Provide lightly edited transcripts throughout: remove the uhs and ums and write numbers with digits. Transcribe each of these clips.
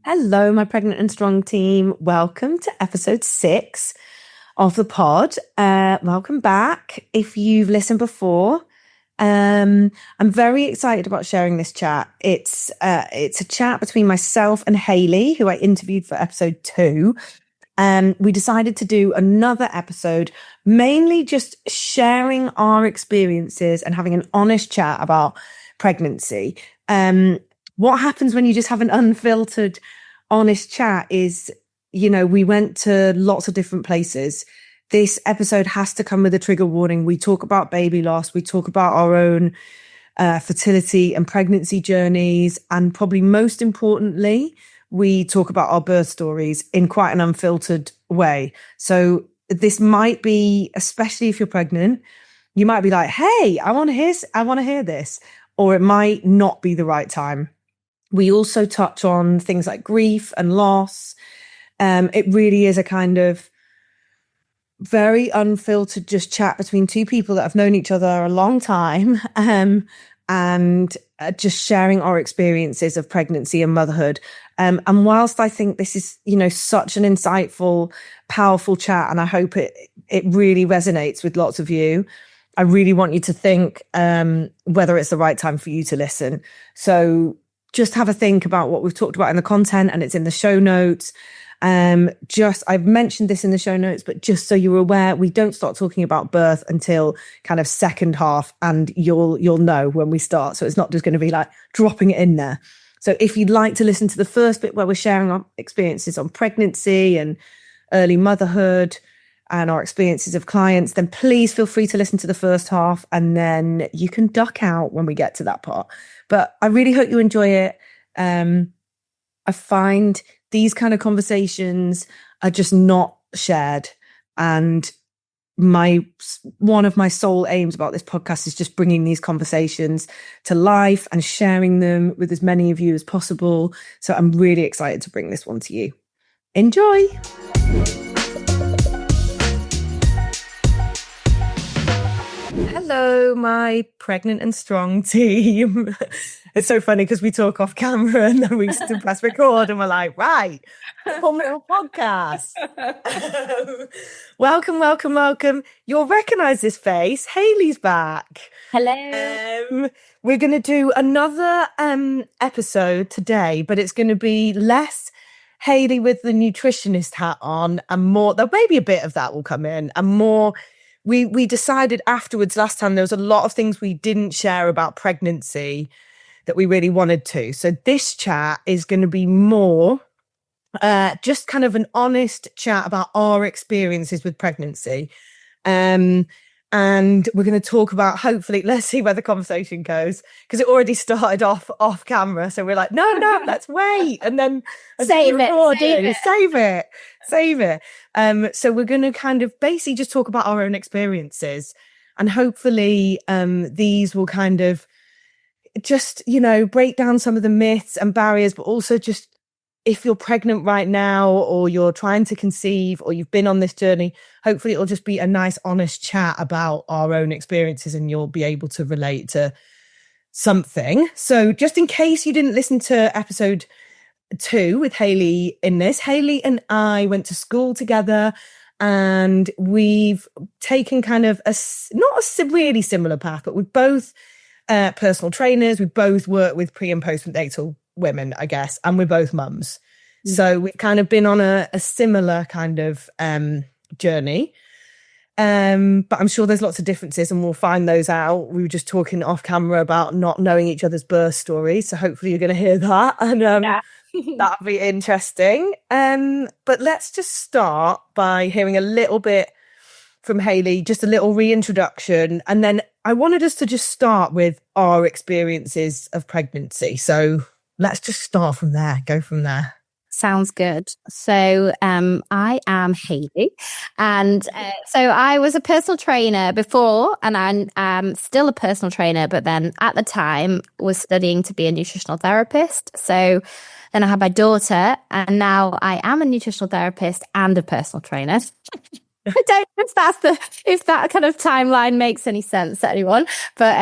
Hello, my pregnant and strong team. Welcome to episode 6 of the pod. Welcome back. If you've listened before, I'm very excited about sharing this chat. It's a chat between myself and Hayley, who I interviewed for episode 2. We decided to do another episode, mainly just sharing our experiences and having an honest chat about pregnancy. What happens when you just have an unfiltered, honest chat is, we went to lots of different places. This episode has to come with a trigger warning. We talk about baby loss. We talk about our own fertility and pregnancy journeys. And probably most importantly, we talk about our birth stories in quite an unfiltered way. So this might be, especially if you're pregnant, you might be like, hey, I want to hear this, or it might not be the right time. We also touch on things like grief and loss. It really is a kind of very unfiltered just chat between two people that have known each other a long time, and just sharing our experiences of pregnancy and motherhood. And whilst I think this is, such an insightful, powerful chat, and I hope it really resonates with lots of you, I really want you to think whether it's the right time for you to listen. So just have a think about what we've talked about in the content, and it's in the show notes. I've mentioned this in the show notes, but just so you're aware, we don't start talking about birth until kind of second half, and you'll know when we start. So it's not just going to be like dropping it in there. So if you'd like to listen to the first bit where we're sharing our experiences on pregnancy and early motherhood and our experiences of clients, then please feel free to listen to the first half, and then you can duck out when we get to that part. But I really hope you enjoy it. I find these kind of conversations are just not shared. And one of my sole aims about this podcast is just bringing these conversations to life and sharing them with as many of you as possible. So I'm really excited to bring this one to you. Enjoy. Hello, my pregnant and strong team. It's so funny because we talk off camera and then we still press record and we're like, right, fun little podcast. Welcome. You'll recognise this face. Hayley's back. Hello. We're going to do another episode today, but it's going to be less Hayley with the nutritionist hat on and more, there may be a bit of that will come in, and more. We decided afterwards last time there was a lot of things we didn't share about pregnancy that we really wanted to. So this chat is going to be more just kind of an honest chat about our experiences with pregnancy. And we're going to talk about, hopefully, let's see where the conversation goes, because it already started off camera. So we're like, no, let's wait. And then save it. So we're going to kind of basically just talk about our own experiences, and hopefully these will kind of just, break down some of the myths and barriers, but also just if you're pregnant right now or you're trying to conceive or you've been on this journey, hopefully it'll just be a nice, honest chat about our own experiences and you'll be able to relate to something. So just in case you didn't listen to episode 2 with Hayley in this, Hayley and I went to school together, and we've taken kind of not a really similar path, but we're both personal trainers. We both work with pre and postnatal women, I guess, and we're both mums. So we've kind of been on a similar kind of journey. But I'm sure there's lots of differences, and we'll find those out. We were just talking off camera about not knowing each other's birth stories. So hopefully you're going to hear that, and that'll be interesting. But let's just start by hearing a little bit from Hayley, just a little reintroduction. And then I wanted us to just start with our experiences of pregnancy. So let's just start from there, go from there. Sounds good. So I am Hayley, and so I was a personal trainer before, and I'm still a personal trainer, but then at the time was studying to be a nutritional therapist. So then I had my daughter, and now I am a nutritional therapist and a personal trainer. I don't know if that kind of timeline makes any sense to anyone, but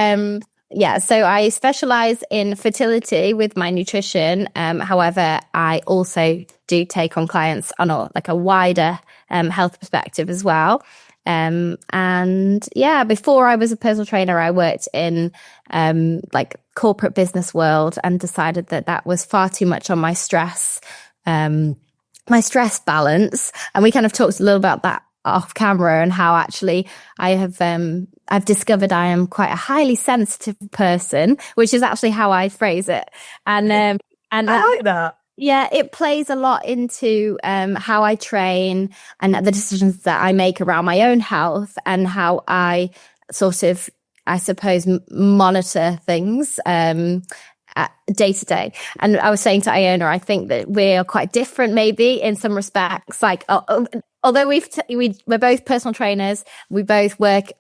So I specialize in fertility with my nutrition. However, I also do take on clients on a wider health perspective as well. And yeah, before I was a personal trainer, I worked in like corporate business world and decided that was far too much on my stress balance. And we kind of talked a little about that off camera and how actually I've discovered I am quite a highly sensitive person, which is actually how I phrase it. And I like that. Yeah, it plays a lot into how I train and the decisions that I make around my own health and how I sort of, I suppose, monitor things day to day. And I was saying to Iona, I think that we're quite different maybe in some respects. Like, although we're both personal trainers, we both work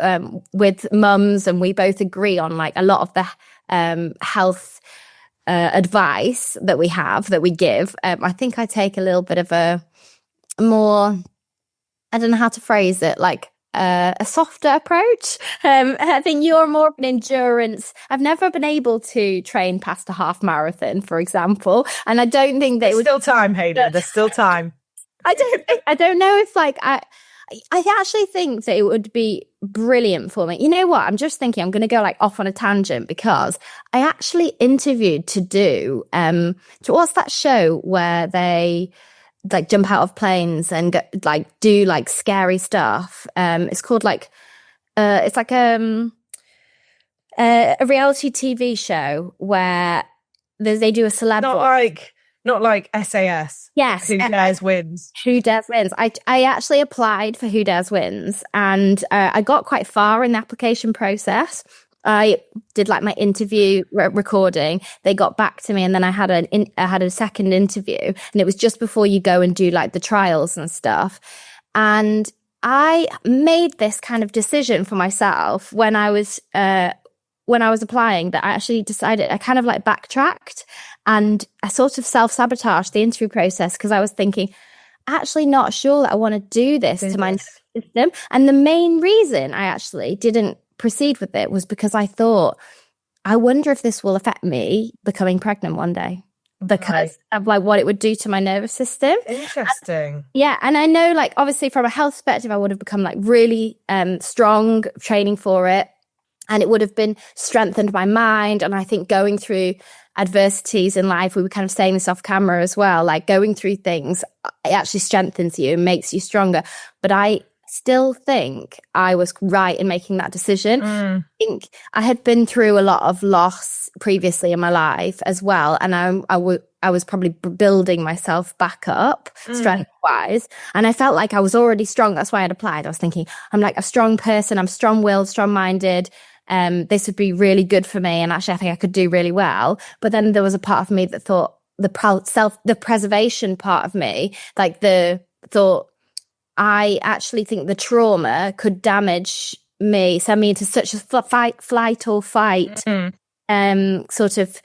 with mums, and we both agree on like a lot of the health advice that we give. I think I take a little bit of a more, I don't know how to phrase it, like a softer approach. I think you're more of an endurance. I've never been able to train past a half marathon, for example, and I don't think that there's still time, Hayden. There's still time. I don't know if like I actually think that it would be brilliant for me. You know what? I'm just thinking I'm going to go like off on a tangent because I actually interviewed to do what's that show where they like jump out of planes and like do like scary stuff. It's called like it's like a reality TV show where they do a celeb. Not like SAS. Yes. Who Dares Wins. Who Dares Wins. I actually applied for Who Dares Wins, and I got quite far in the application process. I did like my interview recording. They got back to me, and then I had a second interview, and it was just before you go and do like the trials and stuff. And I made this kind of decision for myself when I was applying, that I actually decided, I kind of like backtracked and I sort of self-sabotaged the interview process because I was thinking, actually not sure that I want to do this to my system. And the main reason I actually didn't proceed with it was because I thought, I wonder if this will affect me becoming pregnant one day because of like what it would do to my nervous system. Interesting. And I know like obviously from a health perspective, I would have become like really strong training for it. And it would have been strengthened my mind. And I think going through adversities in life, we were kind of saying this off camera as well, like going through things, it actually strengthens you and makes you stronger. But I still think I was right in making that decision. I think I had been through a lot of loss previously in my life as well. And I was probably building myself back up strength-wise. And I felt like I was already strong. That's why I had applied. I was thinking, I'm like a strong person. I'm strong-willed, strong-minded. This would be really good for me. And actually, I think I could do really well. But then there was a part of me that thought the preservation part of me, like thought, I actually think the trauma could damage me, send me into such a flight or fight, sort of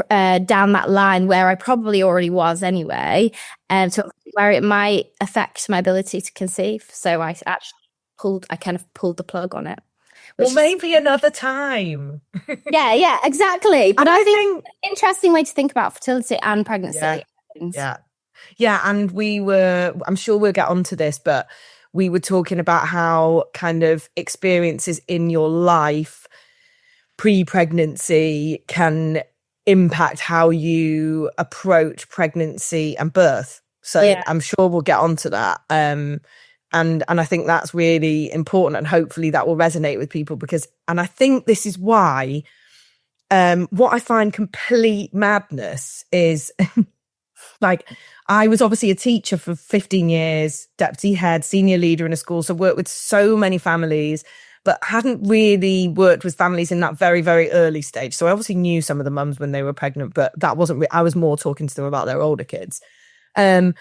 down that line where I probably already was anyway, so where it might affect my ability to conceive. So I kind of pulled the plug on it. Well, maybe another time. yeah, exactly. But I think interesting way to think about fertility and pregnancy. Yeah, and I'm sure we'll get onto this, but we were talking about how kind of experiences in your life pre-pregnancy can impact how you approach pregnancy and birth. So I'm sure we'll get onto that. And I think that's really important, and hopefully that will resonate with people and I think this is why what I find complete madness is like, I was obviously a teacher for 15 years, deputy head, senior leader in a school, so worked with so many families, but hadn't really worked with families in that very, very early stage. So I obviously knew some of the mums when they were pregnant, but that wasn't, I was more talking to them about their older kids. And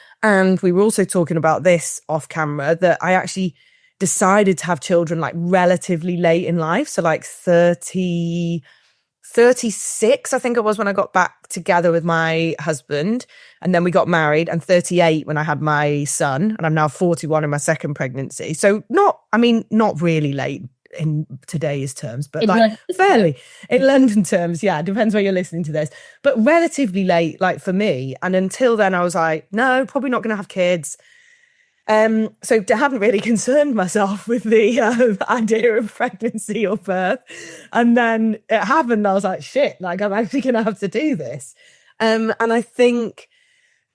we were also talking about this off camera, that I actually decided to have children like relatively late in life. So like 36, I think it was, when I got back together with my husband, and then we got married, and 38 when I had my son, and I'm now 41 in my second pregnancy. So not really late. in today's terms, but In like London fairly in London terms. Yeah, depends where you're listening to this, but relatively late, like for me. And until then, I was like, no, probably not going to have kids. So I hadn't really concerned myself with the idea of pregnancy or birth. And then it happened. And I was like, shit, like I'm actually going to have to do this. And I think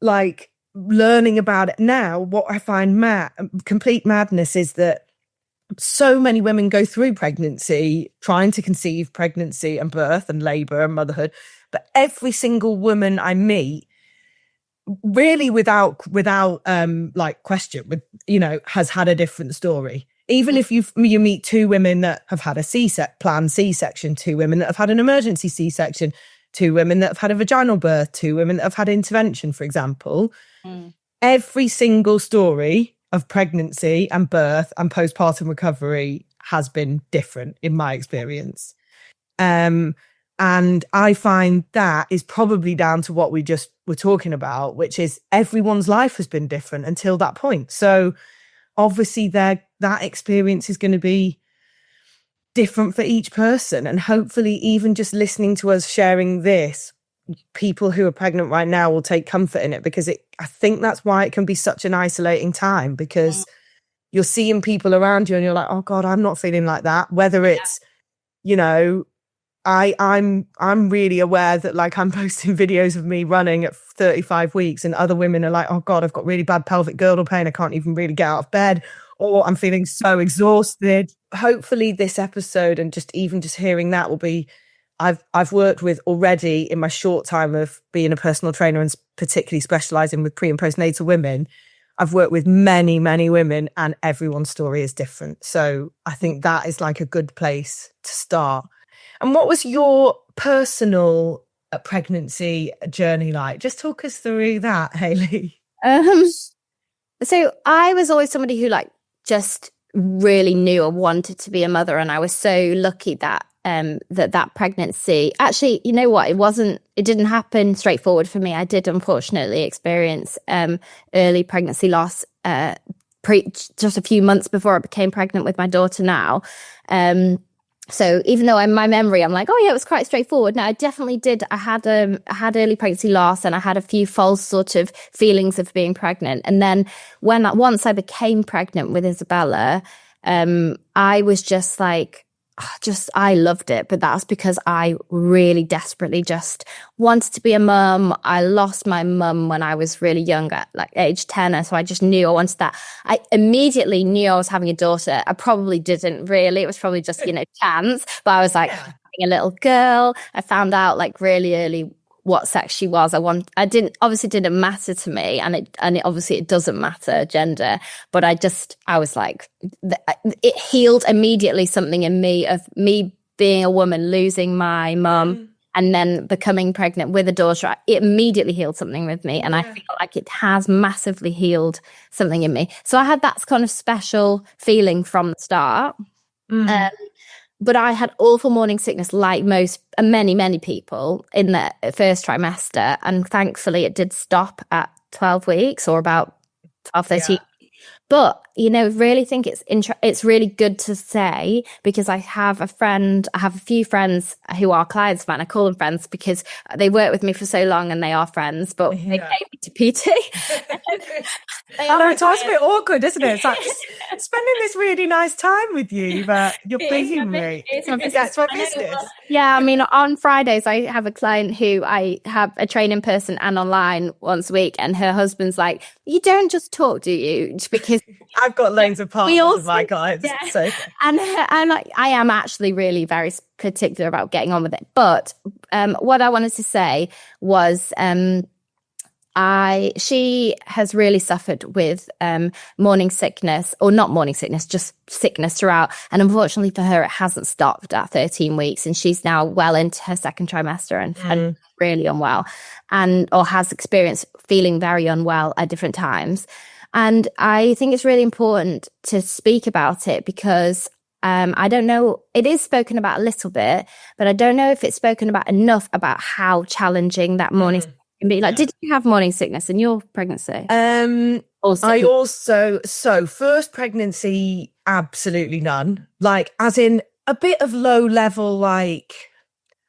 like learning about it now, what I find complete madness is that so many women go through pregnancy, trying to conceive pregnancy and birth and labor and motherhood. But every single woman I meet, really without like question, with has had a different story. Even if you meet two women that have had a planned C-section, two women that have had an emergency C-section, two women that have had a vaginal birth, two women that have had intervention, for example, every single story of pregnancy and birth and postpartum recovery has been different in my experience. And I find that is probably down to what we just were talking about, which is everyone's life has been different until that point. So obviously that experience is going to be different for each person. And hopefully even just listening to us sharing this, people who are pregnant right now will take comfort in it, because I think that's why it can be such an isolating time, because you're seeing people around you and you're like, oh God, I'm not feeling like that. Whether it's, I'm really aware that like I'm posting videos of me running at 35 weeks and other women are like, oh God, I've got really bad pelvic girdle pain. I can't even really get out of bed, or I'm feeling so exhausted. Hopefully this episode and just hearing that will be, I've worked with already in my short time of being a personal trainer and particularly specializing with pre and postnatal women. I've worked with many, many women and everyone's story is different. So I think that is like a good place to start. And what was your personal pregnancy journey like? Just talk us through that, Hayley. So I was always somebody who like just really knew I wanted to be a mother, and I was so lucky that that pregnancy, actually, you know what, it didn't happen straightforward for me. I did unfortunately experience early pregnancy loss just a few months before I became pregnant with my daughter now. So even though in my memory, I'm like, oh yeah, it was quite straightforward. No, I definitely did. I had early pregnancy loss, and I had a few false sort of feelings of being pregnant. And then once I became pregnant with Isabella, I was just like, I loved it. But that's because I really desperately just wanted to be a mum. I lost my mum when I was really young, at like age 10. So I just knew I wanted that. I immediately knew I was having a daughter. I probably didn't really. It was probably just, chance. But I was like, having a little girl. I found out like really early what sex she was. Didn't matter to me, and it obviously it doesn't matter gender, but I was like, it healed immediately something in me of me being a woman, losing my mum, and then becoming pregnant with a daughter. It immediately healed something with me, and I feel like it has massively healed something in me. So I had that kind of special feeling from the start. But I had awful morning sickness like many people in the first trimester. And thankfully it did stop at 12 weeks or about 12, 13. Yeah. But, really think it's really good to say, because I have a few friends who are clients of mine. I call them friends because they work with me for so long and they are friends, but they came to PT. I know, it's always a bit awkward, isn't it? It's like spending this really nice time with you, but you're busy with me. That's my business. Yeah, I mean, on Fridays, I have a client who I have a train in person and online once a week, and her husband's like, you don't just talk, do you? Because I've got loads of partners of my clients. Yeah. So. And I am actually really very particular about getting on with it. But what I wanted to say was she has really suffered with morning sickness, or not morning sickness, just sickness throughout. And unfortunately for her, it hasn't stopped at 13 weeks. And she's now well into her second trimester and really unwell, or has experienced feeling very unwell at different times. And I think it's really important to speak about it, because I don't know, it is spoken about a little bit, but I don't know if it's spoken about enough about how challenging that morning Did you have morning sickness in your pregnancy? First pregnancy, absolutely none. Like, as in a bit of low level, like,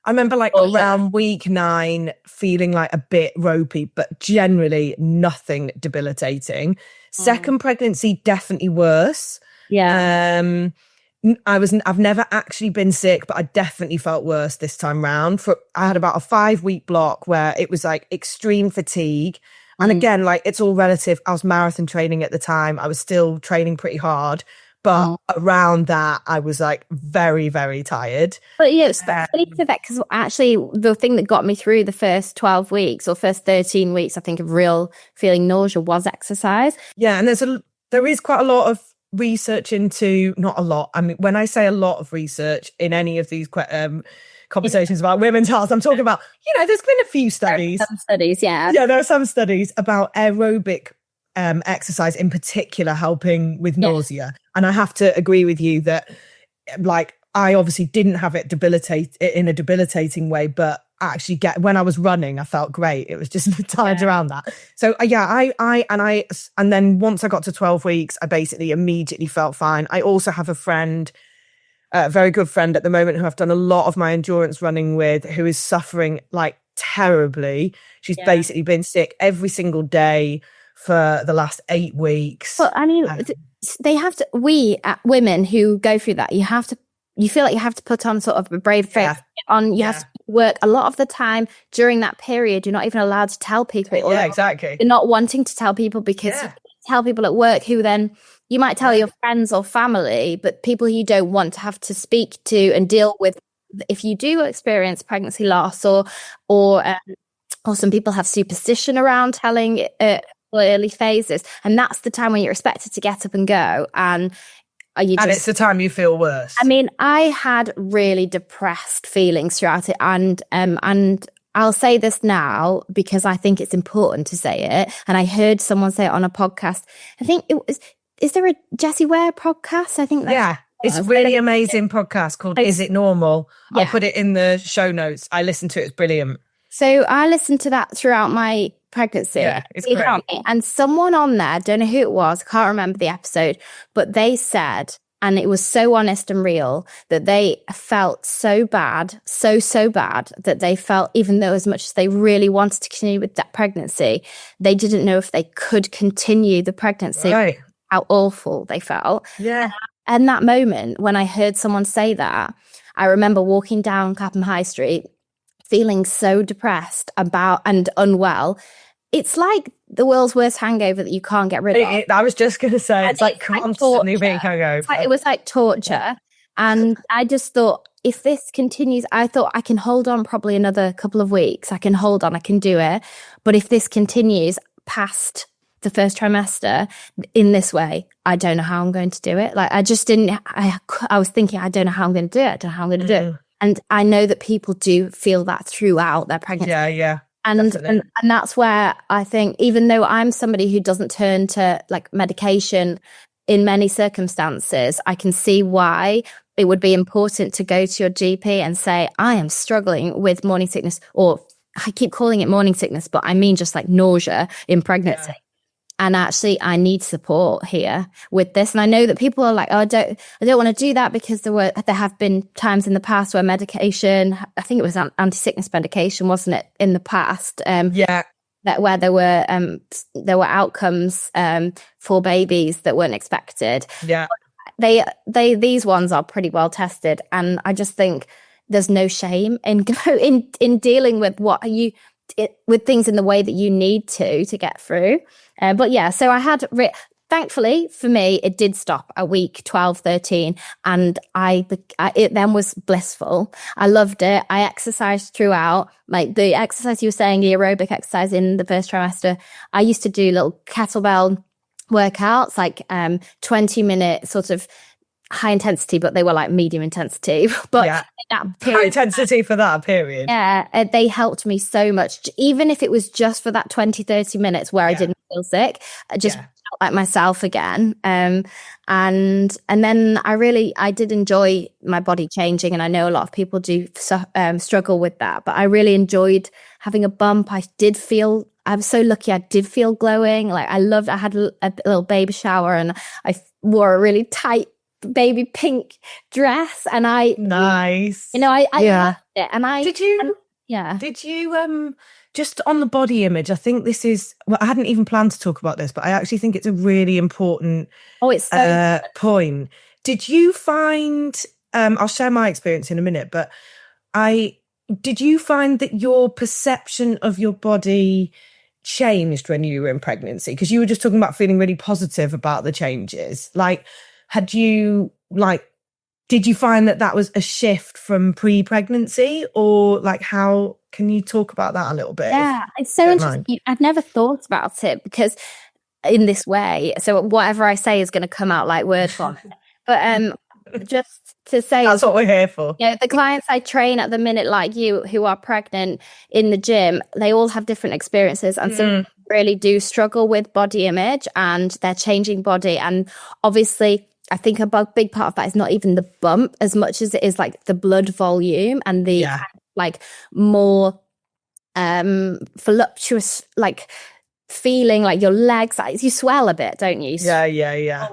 I remember around week 9 feeling like a bit ropey, but generally nothing debilitating. Second pregnancy, definitely worse. Yeah. I've never actually been sick, but I definitely felt worse this time round. I had about a 5-week block where it was like extreme fatigue. And again, like, it's all relative. I was marathon training at the time. I was still training pretty hard. But around that, I was like very, very tired. But yeah, it's funny for that, because actually the thing that got me through the first 12 weeks or first 13 weeks, I think, of real feeling nausea was exercise. Yeah, and there is quite a lot of research into, not a lot. I mean, when I say a lot of research in any of these conversations about women's health, I'm talking about, there's been a few studies. Some studies, yeah. Yeah, there are some studies about aerobic exercise in particular helping with nausea. And I have to agree with you that, like, I obviously didn't have it in a debilitating way, but actually when I was running, I felt great. It was just tired around that. So and then once I got to 12 weeks, I basically immediately felt fine. I also have a friend, a very good friend at the moment, who I've done a lot of my endurance running with, who is suffering like terribly. She's basically been sick every single day for the last 8 weeks. But I mean, they have to, women who go through that, you feel like you have to put on sort of a brave face on. You have to work a lot of the time during that period. You're not even allowed to tell people. Yeah, exactly. You're not wanting to tell people because you tell people at work, who then you might tell your friends or family, but people you don't want to have to speak to and deal with if you do experience pregnancy loss, or some people have superstition around telling early phases, and that's the time when you're expected to get up and go, and it's the time you feel worse. I mean, I had really depressed feelings throughout it, and I'll say this now because I think it's important to say it, and I heard someone say it on a podcast. I think it was, is there a Jessie Ware podcast? I think that's it's a really amazing podcast called Is It Normal? I'll put it in the show notes. I listened to it. It's brilliant. So I listened to that throughout my pregnancy. Yeah, it's great. And someone on there, don't know who it was, I can't remember the episode, but they said, and it was so honest and real, that they felt so bad, so bad, that they felt, even though as much as they really wanted to continue with that pregnancy, they didn't know if they could continue the pregnancy. Right. How awful they felt. Yeah. And that moment when I heard someone say that, I remember walking down Clapham High Street feeling so depressed and unwell. It's like the world's worst hangover that you can't get rid of. I was just going to say, it's like constantly being hungover. It was like torture. And I just thought, if this continues, I thought I can hold on probably another couple of weeks. I can hold on, I can do it. But if this continues past the first trimester in this way, I don't know how I'm going to do it. Like, I just didn't, I was thinking, I don't know how I'm going to do it. I don't know how I'm going to do it. And I know that people do feel that throughout their pregnancy. Yeah. And that's where I think, even though I'm somebody who doesn't turn to like medication in many circumstances, I can see why it would be important to go to your GP and say, I am struggling with morning sickness, or I keep calling it morning sickness, but I mean just like nausea in pregnancy. Yeah. And actually, I need support here with this. And I know that people are like, oh, I don't want to do that, because there have been times in the past where medication, I think it was anti-sickness medication, wasn't it, in the past? Where there were outcomes for babies that weren't expected. Yeah. These ones are pretty well tested, and I just think there's no shame in dealing with with things in the way that you need to get through. But yeah, so I had, thankfully for me, it did stop at week 12, 13, and it then was blissful. I loved it. I exercised throughout, like the exercise you were saying, the aerobic exercise in the first trimester. I used to do little kettlebell workouts, like 20-minute sort of high intensity, but they were like medium intensity. But high intensity for that period. Yeah, they helped me so much, even if it was just for that 20-30 minutes where I didn't feel sick. like myself again. And then I did enjoy my body changing, and I know a lot of people do struggle with that, but I really enjoyed having a bump. I'm so lucky. I did feel glowing. Like I had a little baby shower, and I wore a really tight baby pink dress, and nice. I loved it. And did you just on the body image, I think this is, well, I hadn't even planned to talk about this, but I actually think it's a really important point. Did you find, I'll share my experience in a minute, but did you find that your perception of your body changed when you were in pregnancy? Because you were just talking about feeling really positive about the changes. Like, did you find that was a shift from pre-pregnancy, or like, how can you talk about that a little bit? Yeah, it's so interesting. I'd never thought about it because in this way, so whatever I say is going to come out like word vomit. But just to say, that's what we're here for. The clients I train at the minute, like you, who are pregnant in the gym, they all have different experiences, and some really do struggle with body image and their changing body. And obviously, I think a big part of that is not even the bump as much as it is like the blood volume and the like more voluptuous, like feeling, like your legs, like you swell a bit, don't you? Yeah.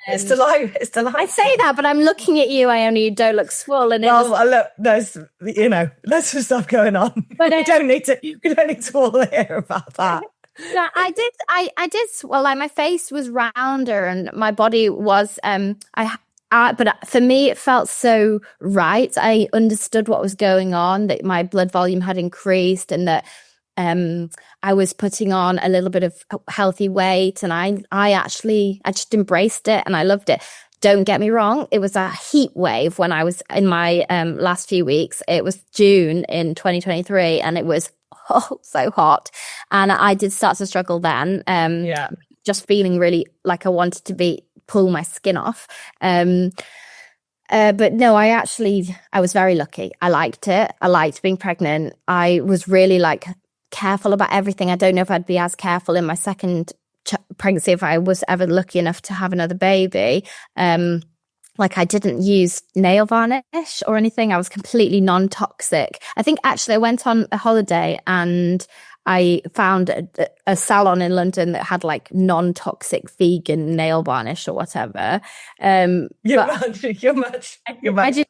It's delightful. I say that, but I'm looking at you, Iona, you don't look swollen. Well, look, there's some stuff going on. But you don't need to all hear about that. Yeah, I did. Well, like my face was rounder and my body was, but for me, it felt so right. I understood what was going on, that my blood volume had increased, and that I was putting on a little bit of healthy weight, and I just embraced it and I loved it. Don't get me wrong, it was a heat wave when I was in my last few weeks. It was June in 2023, and it was so hot, and I did start to struggle then. Just feeling really like I wanted to pull my skin off. But no, I was very lucky. I liked it. I liked being pregnant. I was really like careful about everything. I don't know if I'd be as careful in my second pregnancy if I was ever lucky enough to have another baby. Like I didn't use nail varnish or anything. I was completely non-toxic. I think actually I went on a holiday and I found a salon in London that had like non-toxic vegan nail varnish or whatever. You're much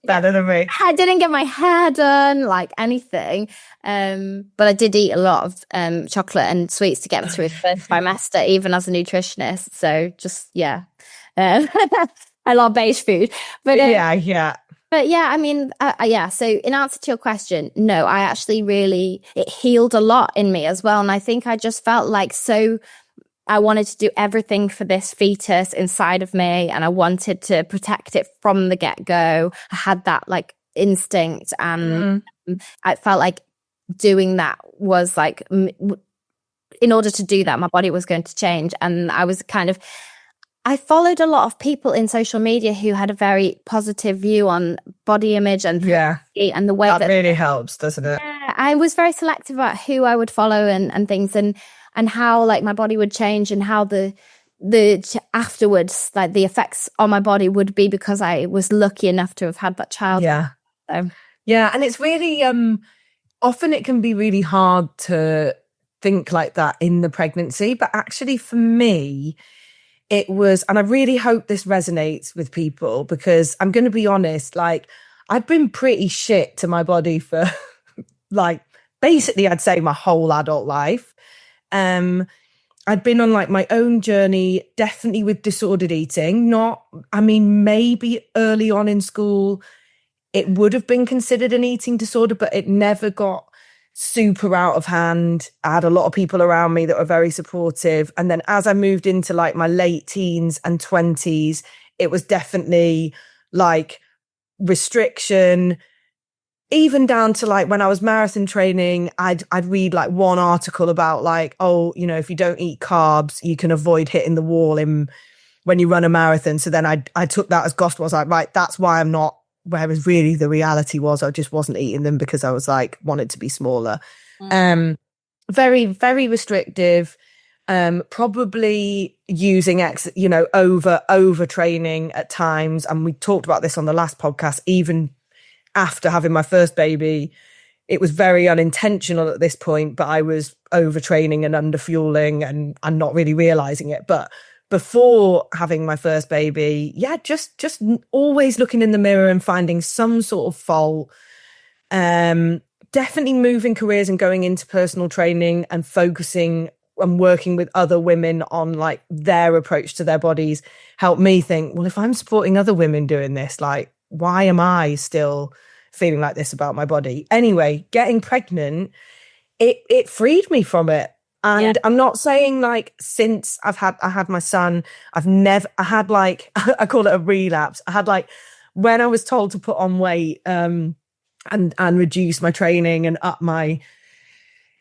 better than me. I didn't get my hair done, like anything. But I did eat a lot of chocolate and sweets to get me through the first trimester, even as a nutritionist. So just, I love beige food. But But yeah, I mean, so in answer to your question, no, I actually it healed a lot in me as well. And I think I just felt like I wanted to do everything for this fetus inside of me, and I wanted to protect it from the get-go. I had that like instinct, and I felt like doing that was like, in order to do that, my body was going to change. And I followed a lot of people in social media who had a very positive view on body image and the way that really helps, doesn't it? Yeah, I was very selective about who I would follow and things, and how like my body would change, and how the afterwards, like the effects on my body would be, because I was lucky enough to have had that child. And it's really often it can be really hard to think like that in the pregnancy, but actually for me, it was, and I really hope this resonates with people, because I'm going to be honest, like I've been pretty shit to my body for like basically I'd say my whole adult life. I'd been on like my own journey, definitely with disordered eating. Maybe early on in school, it would have been considered an eating disorder, but it never got super out of hand. I had a lot of people around me that were very supportive. And then as I moved into like my late teens and 20s, it was definitely like restriction, even down to like when I was marathon training, I'd read like one article about like, if you don't eat carbs, you can avoid hitting the wall when you run a marathon. So then I took that as gospel. I was like, right, that's why I'm not. Whereas really the reality was I just wasn't eating them because I was like wanted to be smaller. Very, very restrictive. probably using over training at times. And we talked about this on the last podcast. Even after having my first baby, it was very unintentional at this point, but I was overtraining and underfueling and not really realizing it. But before having my first baby, just always looking in the mirror and finding some sort of fault. Definitely moving careers and going into personal training and focusing and working with other women on like their approach to their bodies helped me think, well, if I'm supporting other women doing this, like, why am I still feeling like this about my body? Anyway, getting pregnant, it freed me from it. And I'm not saying like since I had my son, I had like, I call it a relapse. I had like, when I was told to put on weight and reduce my training and up my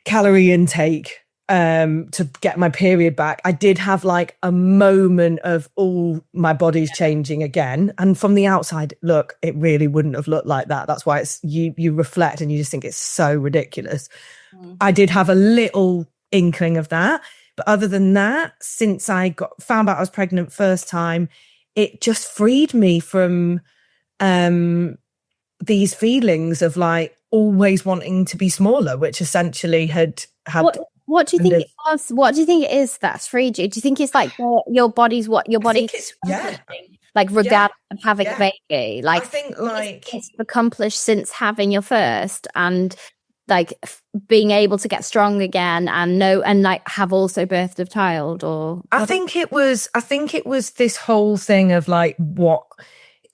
calorie intake to get my period back, I did have like a moment of all my body's changing again. And from the outside, look, it really wouldn't have looked like that. That's why it's you reflect and you just think it's so ridiculous. I did have a little inkling of that. But other than that, since I found out I was pregnant first time, it just freed me from these feelings of like always wanting to be smaller, which essentially had What do you think it was? What do you think it is that's freed you? Do you think it's like your body's like regardless of having a baby? Like I think like it's accomplished since having your first and like being able to get strong again and like have also birthed a child, or I think it was this whole thing of like what,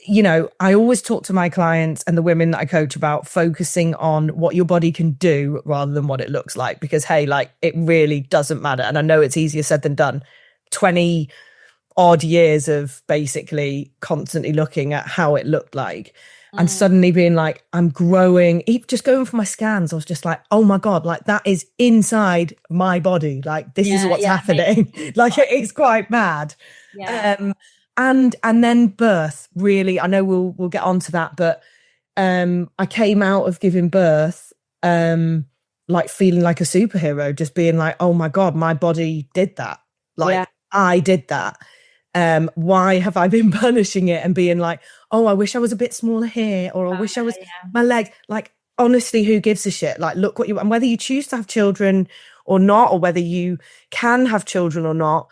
you know, I always talk to my clients and the women that I coach about focusing on what your body can do rather than what it looks like, because hey, like it really doesn't matter. And I know it's easier said than done. 20 odd years of basically constantly looking at how it looked like and suddenly being like, I'm growing, just going for my scans. I was just like, oh my God, like that is inside my body. Like this is what's happening. Like it's quite mad. Yeah. And then birth, really, I know we'll get onto that, but I came out of giving birth like feeling like a superhero, just being like, oh my God, my body did that. Like I did that. Why have I been punishing it and being like, oh, I wish I was a bit smaller here, or I wish I was my leg. Like, honestly, who gives a shit? Like, look what and whether you choose to have children or not, or whether you can have children or not,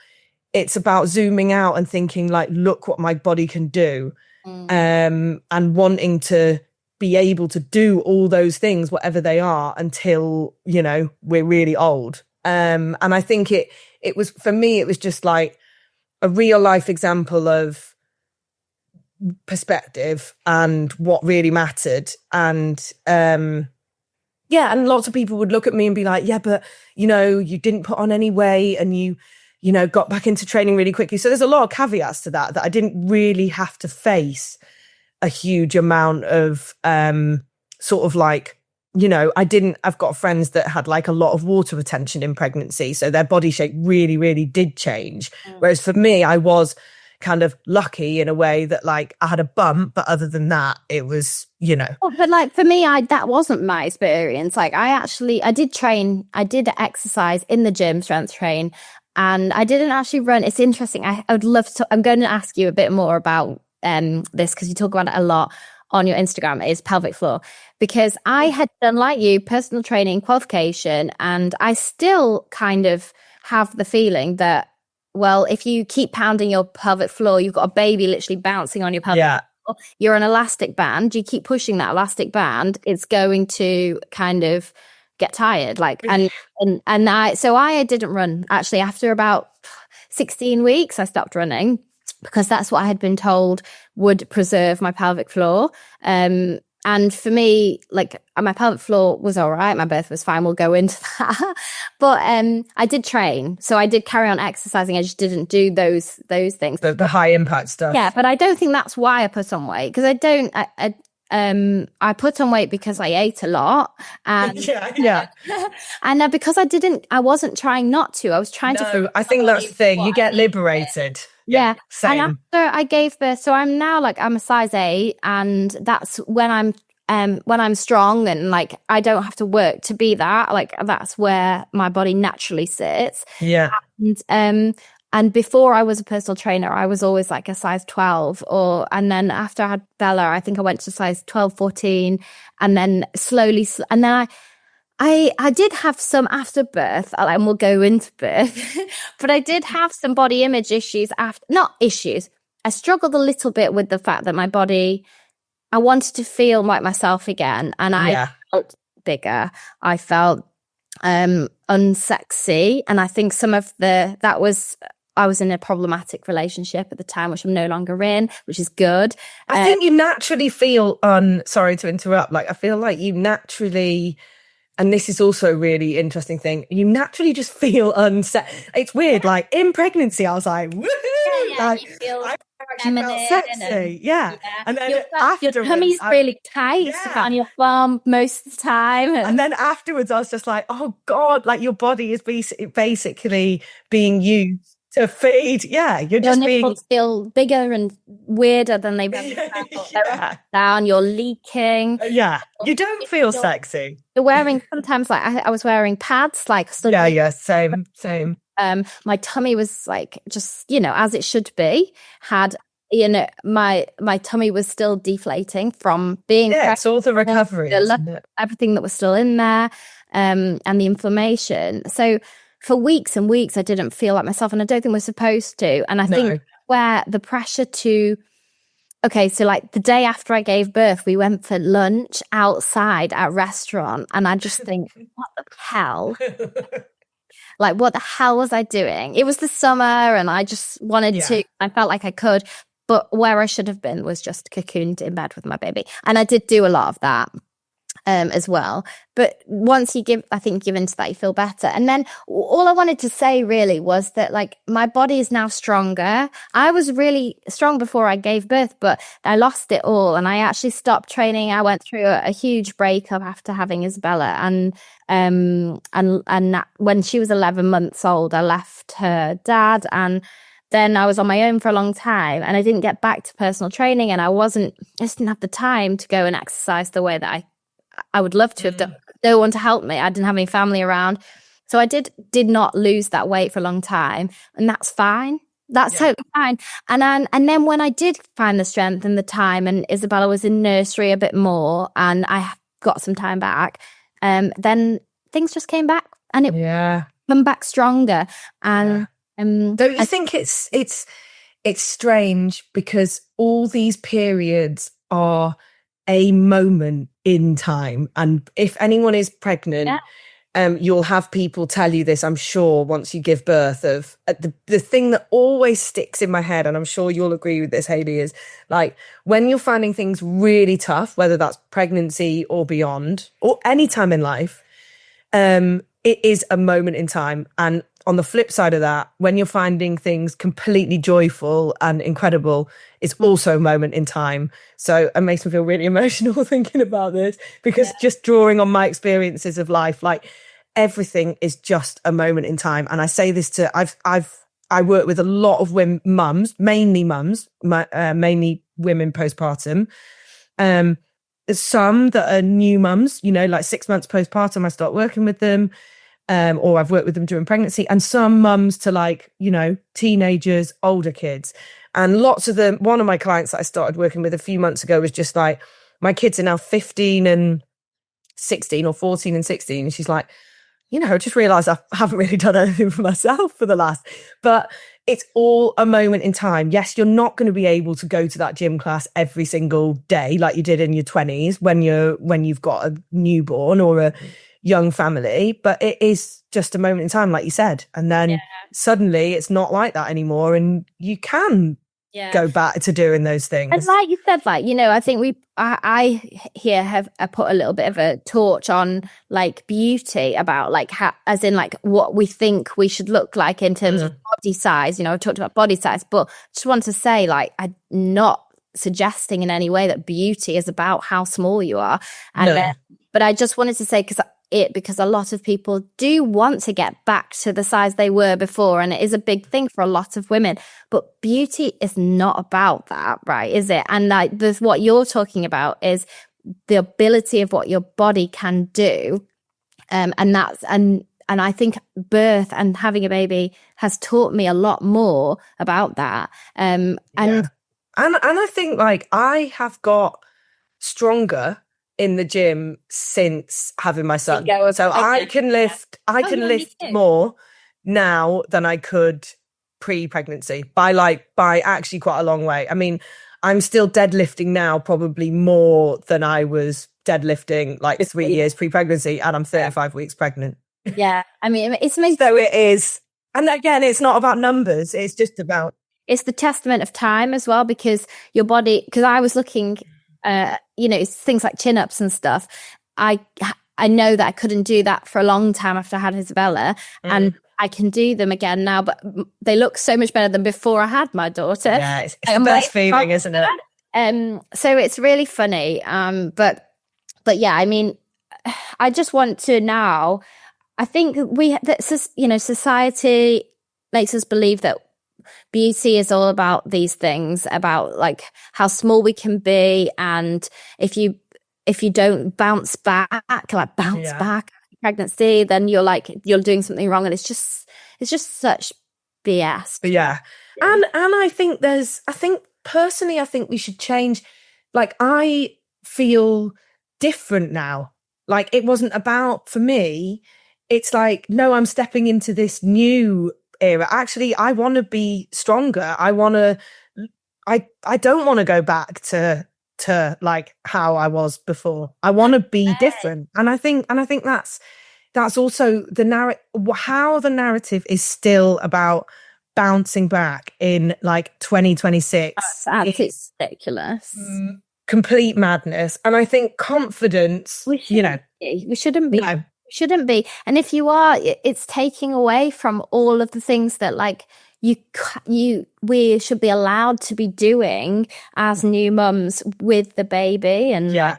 it's about zooming out and thinking like, look what my body can do. And wanting to be able to do all those things, whatever they are, until, you know, we're really old. And I think it was, for me, it was just like a real life example of perspective and what really mattered. And and lots of people would look at me and be like, yeah, but you know, you didn't put on any weight and you know, got back into training really quickly. So there's a lot of caveats to that I didn't really have to face a huge amount of sort of like, you know, I've got friends that had like a lot of water retention in pregnancy. So their body shape really, really did change. Whereas for me, I was kind of lucky in a way that like I had a bump, but other than that, it was, you know. Oh, but like for me, that wasn't my experience. Like I did exercise in the gym, strength train, and I didn't actually run. It's interesting. I would love to, I'm going to ask you a bit more about this, because you talk about it a lot on your Instagram, is pelvic floor, because I had done, like you, personal training qualification, and I still kind of have the feeling that, well, if you keep pounding your pelvic floor, you've got a baby literally bouncing on your pelvic floor. You're an elastic band. You keep pushing that elastic band, it's going to kind of get tired. Like, and I didn't run. Actually, after about 16 weeks, I stopped running because that's what I had been told would preserve my pelvic floor. And for me, like, my pelvic floor was all right. My birth was fine. We'll go into that. But I did train. So I did carry on exercising. I just didn't do those things. The high impact stuff. Yeah, but I don't think that's why I put on weight. Because I put on weight because I ate a lot. And and because I wasn't trying not to. I was trying to. I think that's the thing. You get liberated. Yeah. Same. And after I gave birth, so I'm now like, I'm a size 8, and that's when I'm strong and like I don't have to work to be that. Like that's where my body naturally sits. Yeah. And before I was a personal trainer, I was always like a size 12 and then after I had Bella, I think I went to size 12, 14 and then slowly, and then I did have some after birth, and we'll go into birth, but I did have some body image issues not issues. I struggled a little bit with the fact that my body, I wanted to feel like myself again. And I felt bigger. I felt unsexy. And I think I was in a problematic relationship at the time, which I'm no longer in, which is good. I think you naturally feel sorry to interrupt. Like, I feel like you naturally, and this is also a really interesting thing, you naturally just feel it's weird. Like in pregnancy, I was like, woohoo! Like, you feel feminine, sexy. And then your tummy's really tight on your farm most of the time. And then afterwards, I was just like, oh God, like your body is basically being used to feed. Yeah, you're just nipples feel bigger and weirder than they've ever felt. Down, you're leaking. You don't feel sexy. You're wearing sometimes like I was wearing pads, like same. My tummy was like just as it should be. My tummy was still deflating from being it's all the recovery, everything that was still in there, and the inflammation. So for weeks and weeks, I didn't feel like myself, and I don't think we're supposed to. And I think where the pressure to, so like the day after I gave birth, we went for lunch outside at a restaurant, and I just think, what the hell? Like, what the hell was I doing? It was the summer, and I just wanted to. I felt like I could, but where I should have been was just cocooned in bed with my baby, and I did do a lot of that. As well. But once you give into that, you feel better. And then all I wanted to say really was that like my body is now stronger. I was really strong before I gave birth, but I lost it all. And I actually stopped training. I went through a huge breakup after having Isabella. And when she was 11 months old, I left her dad, and then I was on my own for a long time, and I didn't get back to personal training, and I just didn't have the time to go and exercise the way that I would love to have done. No one to help me. I didn't have any family around. So I did not lose that weight for a long time. And that's fine. That's totally fine. And then when I did find the strength and the time, and Isabella was in nursery a bit more, and I got some time back, then things just came back, and it come back stronger. And don't you think it's strange because all these periods are a moment in time, and if anyone is pregnant, you'll have people tell you this, I'm sure, once you give birth, of the thing that always sticks in my head, and I'm sure you'll agree with this, Hayley, is like when you're finding things really tough, whether that's pregnancy or beyond or any time in life, it is a moment in time. And on the flip side of that, when you're finding things completely joyful and incredible, it's also a moment in time. So it makes me feel really emotional thinking about this, because just drawing on my experiences of life, like everything is just a moment in time. And I say this to, I work with a lot of women, mainly women postpartum. There's some that are new mums, like 6 months postpartum, I start working with them. Or I've worked with them during pregnancy, and some mums to like, teenagers, older kids. And lots of them, one of my clients that I started working with a few months ago was just like, my kids are now 15 and 16 or 14 and 16. And she's like, I just realised I haven't really done anything for myself for the last, but it's all a moment in time. Yes, you're not going to be able to go to that gym class every single day like you did in your 20s when you've got a newborn or a young family, but it is just a moment in time, like you said. And then suddenly it's not like that anymore, and you can go back to doing those things. And like you said, I think I here have put a little bit of a torch on like beauty, about like how, as in like what we think we should look like in terms of body size. I've talked about body size, but just want to say, like, I'm not suggesting in any way that beauty is about how small you are. And but I just wanted to say, because a lot of people do want to get back to the size they were before, and it is a big thing for a lot of women, but beauty is not about that, right? Is it? And like what you're talking about is the ability of what your body can do, and I think birth and having a baby has taught me a lot more about that. And I think like I have got stronger in the gym since having my son. So I can lift more now than I could pre-pregnancy by actually quite a long way. I mean, I'm still deadlifting now probably more than I was deadlifting like 3 years pre-pregnancy, and I'm 35 weeks pregnant. Yeah. I mean, it's amazing. So it is. And again, it's not about numbers. It's just about... It's the testament of time as well, because your body, because I was looking, things like chin-ups and stuff. I know that I couldn't do that for a long time after I had Isabella, and I can do them again now, but they look so much better than before I had my daughter. Yeah, it's the best feeling, isn't it? So it's really funny. But yeah, I mean, I just want to now, I think society makes us believe that beauty is all about these things, about like how small we can be, and if you don't bounce back after pregnancy, then you're doing something wrong, and it's just such BS. Yeah. And I think personally we should change. Like, I feel different now. Like, it wasn't about, for me, it's like, no, I'm stepping into this new era. Actually, I want to be stronger. I don't want to go back to like how I was before. I want to be different. And I think that's also the narrative, how the narrative is still about bouncing back in like 2026. It's ridiculous. Complete madness. And I think confidence, we shouldn't be. No. Shouldn't be. And if you are, it's taking away from all of the things that like we should be allowed to be doing as new mums with the baby. And I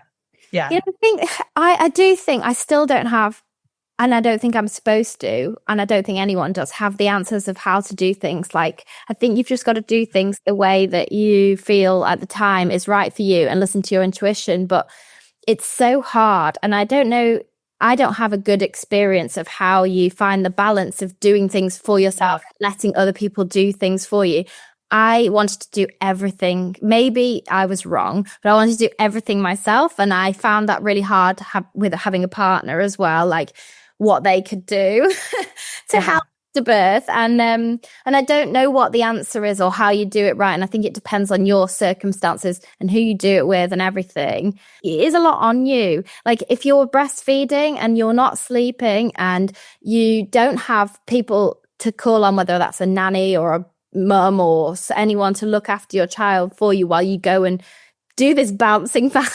do think I still don't have, and I don't think I'm supposed to, and I don't think anyone does have the answers of how to do things. Like, I think you've just got to do things the way that you feel at the time is right for you and listen to your intuition. But it's so hard. And I don't know, I don't have a good experience of how you find the balance of doing things for yourself, letting other people do things for you. I wanted to do everything. Maybe I was wrong, but I wanted to do everything myself. And I found that really hard with having a partner as well, like what they could do to help to birth. And I don't know what the answer is or how you do it right. And I think it depends on your circumstances and who you do it with and everything. It is a lot on you. Like, if you're breastfeeding and you're not sleeping and you don't have people to call on, whether that's a nanny or a mum or anyone to look after your child for you while you go and do this bouncing back.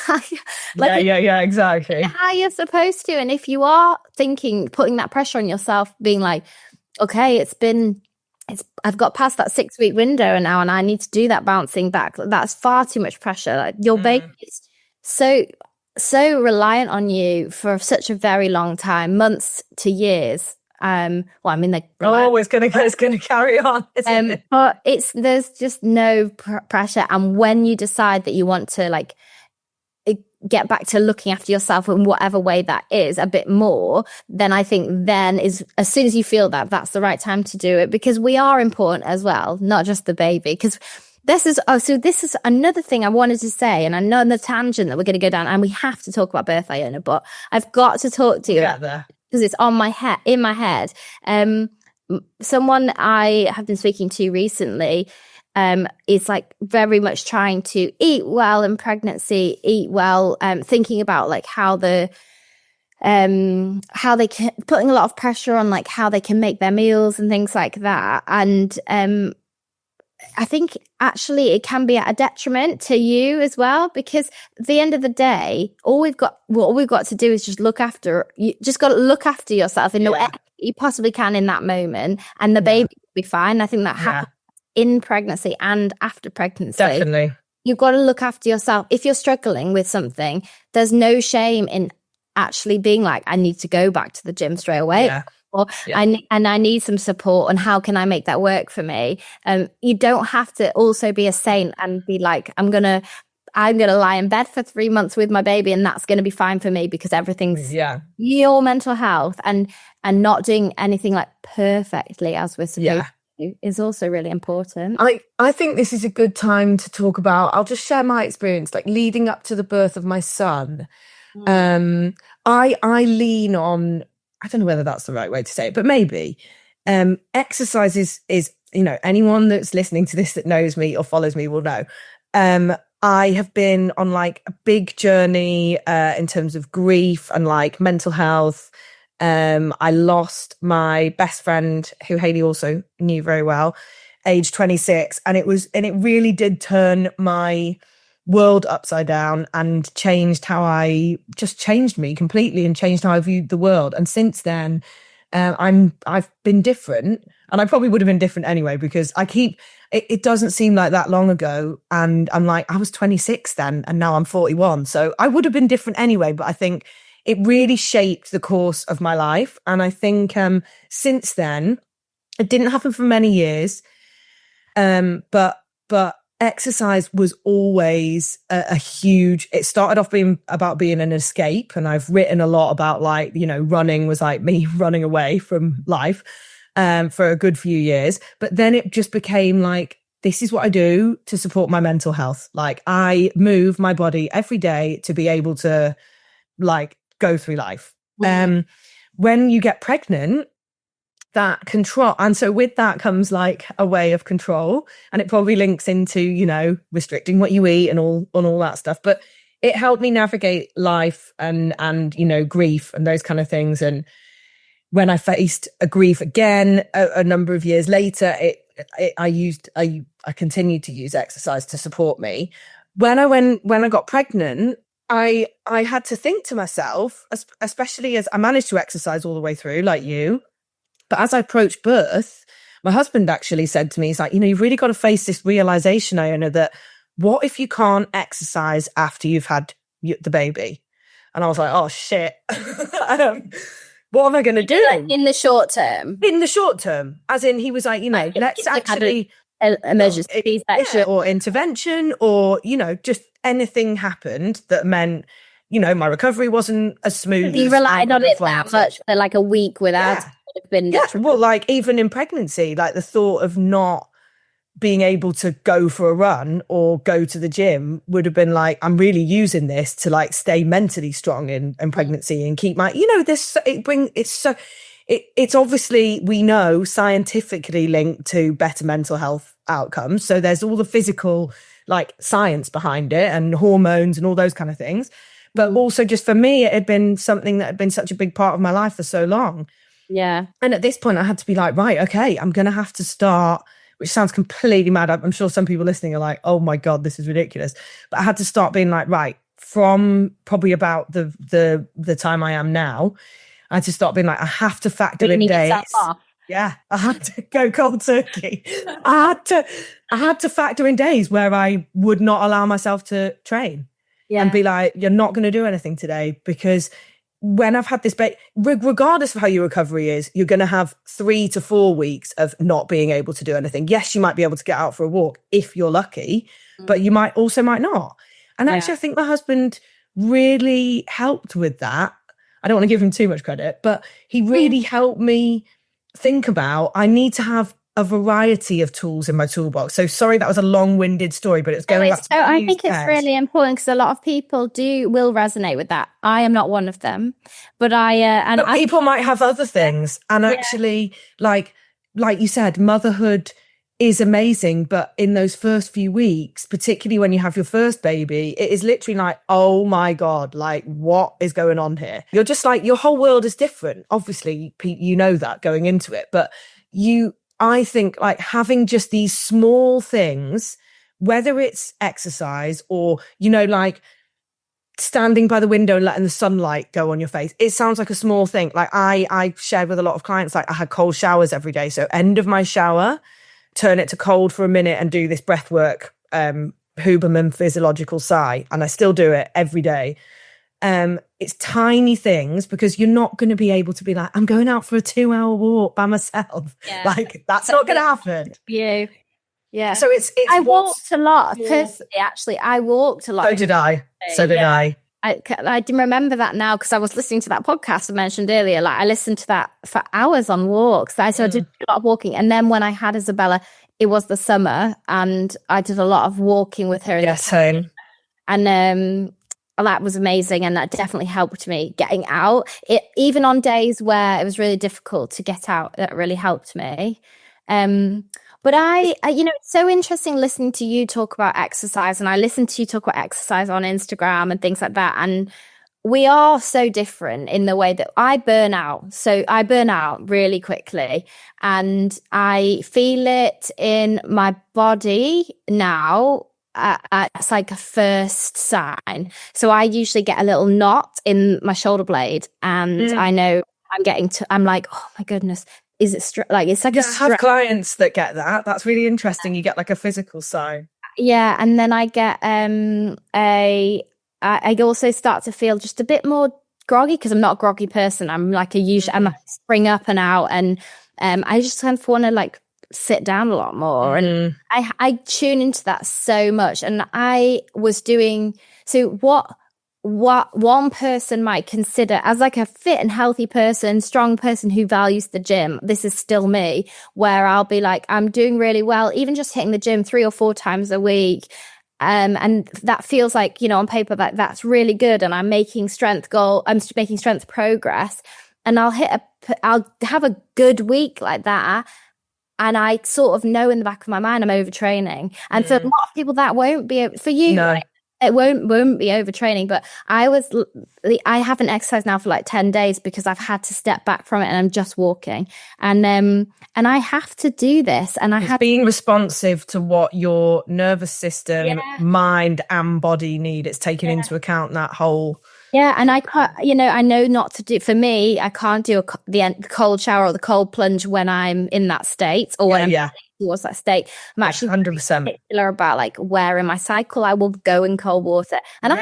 Exactly. How you're supposed to. And if you are putting that pressure on yourself, being like, okay, I've got past that 6-week window now, and I need to do that bouncing back. That's far too much pressure. Like, your baby is so reliant on you for such a very long time, months to years. It's going to carry on. But there's just no pressure. And when you decide that you want to like get back to looking after yourself in whatever way that is a bit more, then I think is as soon as you feel that, that's the right time to do it, because we are important as well, not just the baby. Because this is another thing I wanted to say, and I know the tangent that we're going to go down, and we have to talk about birth, Iona, but I've got to talk to you because it's in my head. Someone I have been speaking to recently is like very much trying to eat well in pregnancy, thinking about like how they can, putting a lot of pressure on like how they can make their meals and things like that. And I think actually it can be at a detriment to you as well, because at the end of the day, all we've got to do is just look after you. Just got to look after yourself in the way you possibly can in that moment, and the baby will be fine. I think that happens in pregnancy and after pregnancy. Definitely. You've got to look after yourself. If you're struggling with something, there's no shame in actually being like, I need to go back to the gym straight away. Yeah. I need some support, and how can I make that work for me? You don't have to also be a saint and be like, I'm gonna I'm going to lie in bed for 3 months with my baby and that's going to be fine for me because everything's your mental health and not doing anything like perfectly as we're supposed to is also really important. I think this is a good time to talk about, I'll just share my experience, like leading up to the birth of my son. I lean on, I don't know whether that's the right way to say it, but maybe exercise is, you know, anyone that's listening to this that knows me or follows me will know. I have been on like a big journey in terms of grief and like mental health. I lost my best friend, who Hayley also knew very well, age 26, and it really did turn my world upside down and changed me completely and changed how I viewed the world. And since then, I've been different, and I probably would have been different anyway, because it doesn't seem like that long ago. And I'm like, I was 26 then, and now I'm 41. So I would have been different anyway, but I think it really shaped the course of my life. And I think since then, it didn't happen for many years. But exercise was always a huge, it started off being about being an escape. And I've written a lot about like, you know, running was like me running away from life for a good few years. But then it just became like, this is what I do to support my mental health. Like I move my body every day to be able to like go through life. When you get pregnant, that control, and so with that comes like a way of control, and it probably links into, you know, restricting what you eat and all that stuff. But it helped me navigate life and you know, grief and those kind of things. And when I faced a grief again a number of years later, I continued to use exercise to support me. When I got pregnant, I had to think to myself, especially as I managed to exercise all the way through, like you. But as I approached birth, my husband actually said to me, he's like, you know, you've really got to face this realization, Iona, that what if you can't exercise after you've had the baby? And I was like, oh, shit. What am I going to do? Like in the short term? In the short term. As in, he was like, you know, like, let's actually... emergency C-section. Or intervention, or, you know, just anything happened that meant, you know, my recovery wasn't as smooth. You relied on it that much for like a week without been well, like even in pregnancy, like the thought of not being able to go for a run or go to the gym would have been like, I'm really using this to like stay mentally strong in pregnancy and keep my, you know, it's obviously, we know, scientifically linked to better mental health outcomes. So there's all the physical like science behind it and hormones and all those kind of things. But also just for me, it had been something that had been such a big part of my life for so long. Yeah. And at this point I had to be like, right, okay, I'm going to have to start, which sounds completely mad. I'm sure some people listening are like, oh my God, this is ridiculous. But I had to start being like, right, from probably about the time I am now, I had to start being like, I have to factor in days. Yeah, I had to go cold turkey. I had to factor in days where I would not allow myself to train and be like, you're not going to do anything today, because when I've had this, regardless of how your recovery is, you're going to have 3 to 4 weeks of not being able to do anything. Yes, you might be able to get out for a walk if you're lucky, but you might not. And actually, I think my husband really helped with that. I don't want to give him too much credit, but he really helped me think about, I need to have a variety of tools in my toolbox. So sorry, that was a long-winded story, but it's going back to I think it's really important, because a lot of people will resonate with that. I am not one of them, but people might have other things. And actually, like you said, motherhood is amazing, but in those first few weeks, particularly when you have your first baby, it is literally like, oh my God, like what is going on here? You're just like, your whole world is different. Obviously, you know that going into it, but I think like having just these small things, whether it's exercise or, you know, like standing by the window and letting the sunlight go on your face. It sounds like a small thing. Like I shared with a lot of clients, like I had cold showers every day. So end of my shower, turn it to cold for a minute and do this breath work, Huberman physiological sigh. And I still do it every day. It's tiny things, because you're not going to be able to be like, I'm going out for a 2-hour walk by myself. Like that's not going to happen. Yeah. Yeah. So it's I what's walked a lot more- personally. Actually, I walked a lot. So did I. So did Yeah. I. I do remember that now because I was listening to that podcast I mentioned earlier. Like I listened to that for hours on walks. So I did a lot of walking. And then when I had Isabella, it was the summer and I did a lot of walking with her. Yeah, same. And that was amazing. And that definitely helped me getting out. Even on days where it was really difficult to get out, that really helped me. But I, it's so interesting listening to you talk about exercise, and I listen to you talk about exercise on Instagram and things like that. And we are so different in the way that I burn out. So I burn out really quickly, and I feel it in my body now. It's like a first sign. So I usually get a little knot in my shoulder blade, and I know I'm like, oh my goodness. Is it like it's like I have clients that get that. That's really interesting. You get like a physical sign. Yeah, and then I get I also start to feel just a bit more groggy because I'm not a groggy person. I'm like I'm a spring up and out, and I just kind of want to like sit down a lot more, and I tune into that so much. And I was doing what one person might consider as like a fit and healthy person, strong person who values the gym. This is still me, where I'll be like, I'm doing really well, even just hitting the gym 3 or 4 times a week. And that feels like, on paper, that's really good. And I'm making strength progress. And I'll have a good week like that. And I sort of know in the back of my mind, I'm overtraining. And for a lot of people, that won't be for you. No. Right? It won't be overtraining, but I haven't exercised now for like 10 days because I've had to step back from it and I'm just walking. And I have to do this. And I have being responsive to what your nervous system, mind and body need. It's taking into account that whole. Yeah. And I can't, I know not to do, for me, I can't do the cold shower or the cold plunge when I'm in that state or when I'm towards that state. I'm actually 100% particular about like where in my cycle I will go in cold water, and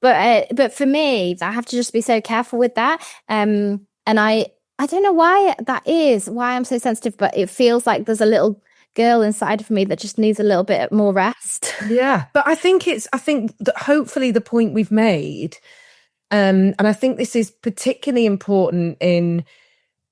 but for me, I have to just be so careful with that. And I don't know why that is, why I'm so sensitive, but it feels like there's a little girl inside of me that just needs a little bit more rest. Yeah, but I think that hopefully the point we've made, and I think this is particularly important in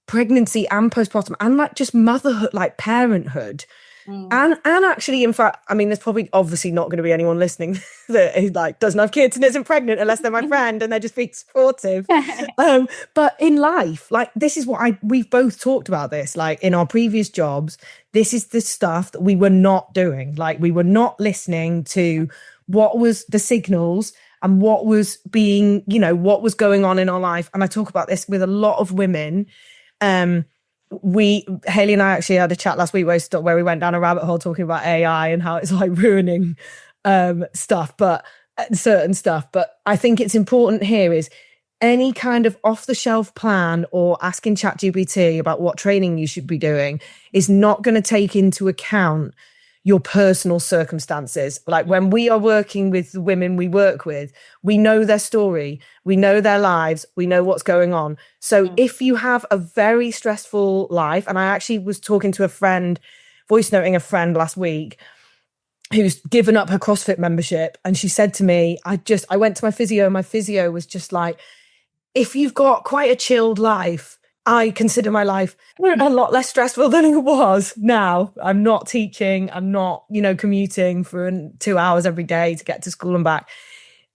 pregnancy and postpartum and like just motherhood, like parenthood. And actually, in fact, I mean, there's probably obviously not going to be anyone listening that like doesn't have kids and isn't pregnant unless they're my friend and they're just being supportive. But in life, like this is what we've both talked about this, like in our previous jobs, this is the stuff that we were not doing. Like we were not listening to what was the signals and what was being, what was going on in our life. And I talk about this with a lot of women. Haley and I actually had a chat last week where we went down a rabbit hole talking about AI and how it's like ruining stuff, but certain stuff. But I think it's important here is any kind of off-the-shelf plan or asking ChatGPT about what training you should be doing is not going to take into account your personal circumstances. Like when we are working with the women we work with, we know their story, we know their lives, we know what's going on. So if you have a very stressful life, and I actually was talking to a friend, voice noting a friend last week who's given up her CrossFit membership. And she said to me, I went to my physio and my physio was just like, if you've got quite a chilled life, I consider my life a lot less stressful than it was now. I'm not teaching. I'm not, commuting for 2 hours every day to get to school and back.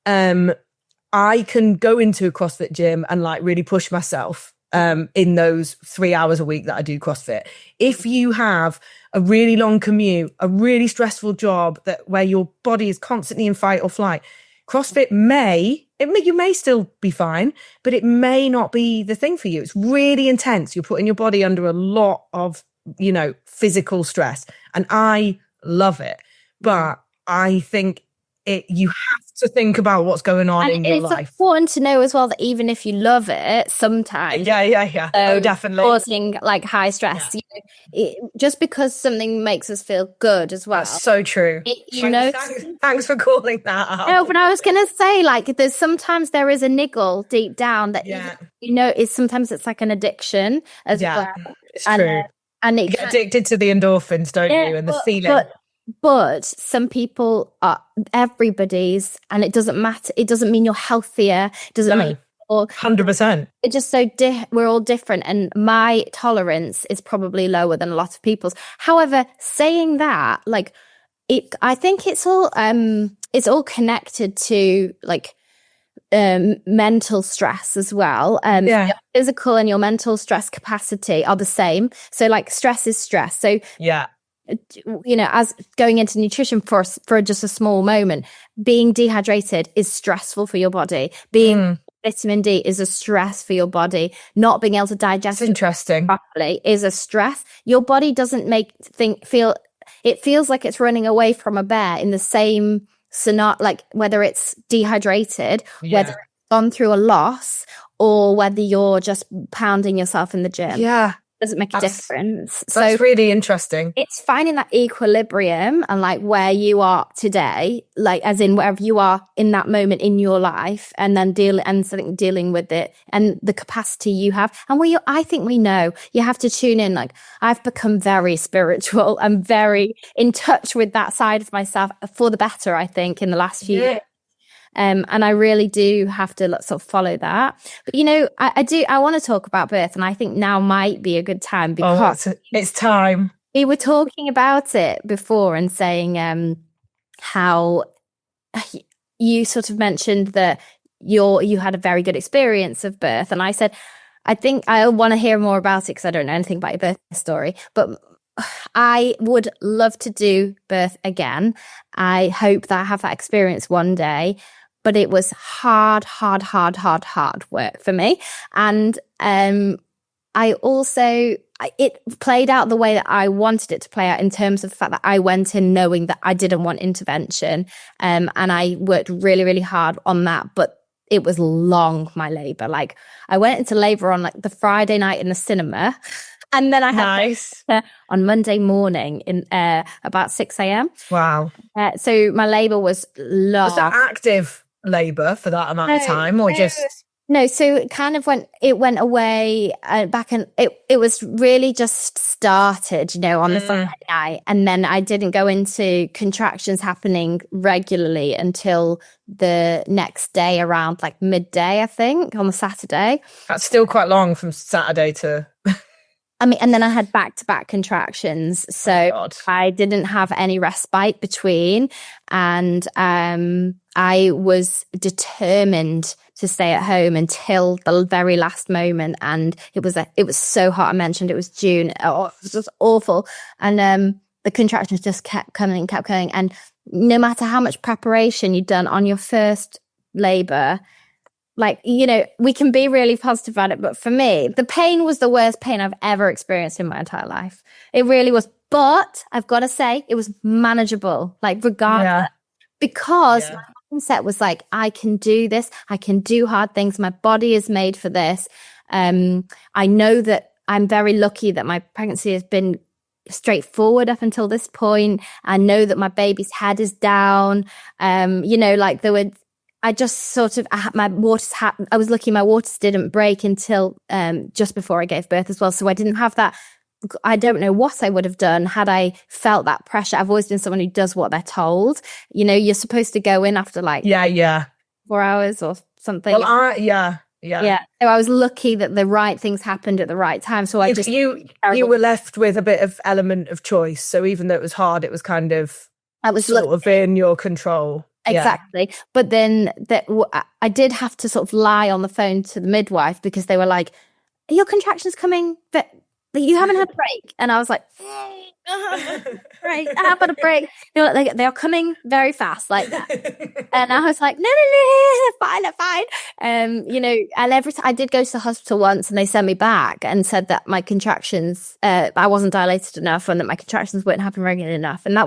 I can go into a CrossFit gym and like really push myself in those 3 hours a week that I do CrossFit. If you have a really long commute, a really stressful job where your body is constantly in fight or flight, CrossFit you may still be fine, but it may not be the thing for you. It's really intense. You're putting your body under a lot of, physical stress. And I love it. But I think you have to think about what's going on in your life. It's important to know as well that even if you love it, sometimes definitely causing like high stress. Just because something makes us feel good as well. That's so true. Thanks for calling that out. No, but I was gonna say like sometimes there is a niggle deep down that sometimes it's like an addiction as well. It's true. And you get addicted to the endorphins, don't you? And the feeling. But some people are, everybody's, and it doesn't matter. It doesn't mean you're healthier. It doesn't mean 100%. It's just so we're all different, and my tolerance is probably lower than a lot of people's. However, saying that, like, I think it's all connected to like mental stress as well. Your physical and your mental stress capacity are the same. So like stress is stress. So as going into nutrition for just a small moment, being dehydrated is stressful for your body. Being vitamin D is a stress for your body. Not being able to digest properly is a stress. Your body doesn't feel it feels like it's running away from a bear in the same scenario, like whether it's dehydrated, whether it's gone through a loss, or whether you're just pounding yourself in the gym. Yeah. Doesn't make a difference. That's really interesting. It's finding that equilibrium and like where you are today, like as in wherever you are in that moment in your life, and then dealing with it and the capacity you have. And I think we know you have to tune in. Like I've become very spiritual and very in touch with that side of myself for the better, I think, in the last few years. And I really do have to sort of follow that. But, I want to talk about birth, and I think now might be a good time because it's time. We were talking about it before and saying how you sort of mentioned that you had a very good experience of birth. And I said, I think I want to hear more about it because I don't know anything about your birth story. But I would love to do birth again. I hope that I have that experience one day. But it was hard work for me. And it played out the way that I wanted it to play out in terms of the fact that I went in knowing that I didn't want intervention. And I worked really, really hard on that. But it was long, my labor. Like I went into labor on like the Friday night in the cinema. And then I had on Monday morning in about 6 a.m. Wow. So my labor was long. Was that active labor for that amount of time, or just no? So it kind of went away back, and it was really just started on the Friday night, and then I didn't go into contractions happening regularly until the next day around like midday, I think, on the Saturday. That's still quite long from Saturday to I mean, and then I had back-to-back contractions, so I didn't have any respite between, and I was determined to stay at home until the very last moment. And it was so hot. I mentioned it was June. Oh, it was just awful, and the contractions just kept coming, and no matter how much preparation you'd done on your first labor. Like, we can be really positive about it, but for me, the pain was the worst pain I've ever experienced in my entire life. It really was. But I've got to say, it was manageable, like regardless, because my mindset was like, I can do this. I can do hard things. My body is made for this. I know that I'm very lucky that my pregnancy has been straightforward up until this point. I know that my baby's head is down. Like there were. I just sort of, I was lucky my waters didn't break until just before I gave birth as well. So I didn't have that. I don't know what I would have done had I felt that pressure. I've always been someone who does what they're told. You're supposed to go in after like 4 hours or something. Well, yeah. So I was lucky that the right things happened at the right time. So you were left with a bit of element of choice. So even though it was hard, it was kind of sort of in your control. Exactly. Yeah. But then I did have to sort of lie on the phone to the midwife because they were like, are your contractions coming? But you haven't had a break. And I was like, right, I haven't had a break. They are coming very fast like that. And I was like, no, they're fine. And every time I did go to the hospital once and they sent me back and said that my contractions, I wasn't dilated enough and that my contractions weren't happening regularly enough. And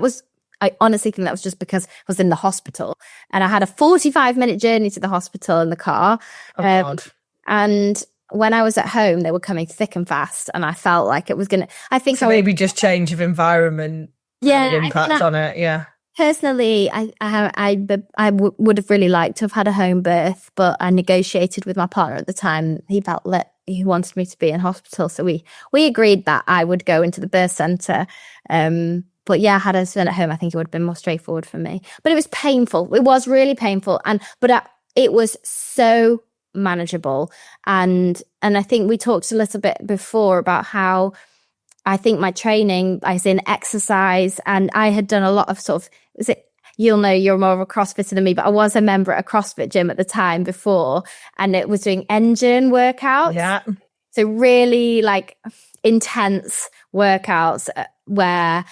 I honestly think that was just because I was in the hospital and I had a 45-minute journey to the hospital in the car. Oh, God. And when I was at home, they were coming thick and fast, and I felt like it was going to. I think so maybe just change of environment. Had impact on it. Yeah. Personally, I would have really liked to have had a home birth, but I negotiated with my partner at the time. He felt that he wanted me to be in hospital. So we agreed that I would go into the birth centre. But yeah, had I been at home, I think it would have been more straightforward for me. But it was painful. It was really painful. But it was so manageable. And I think we talked a little bit before about how I think my training, I was in exercise, and I had done a lot of sort of, you'll know you're more of a CrossFitter than me, but I was a member at a CrossFit gym at the time before, and it was doing engine workouts. Yeah. So really like intense workouts wher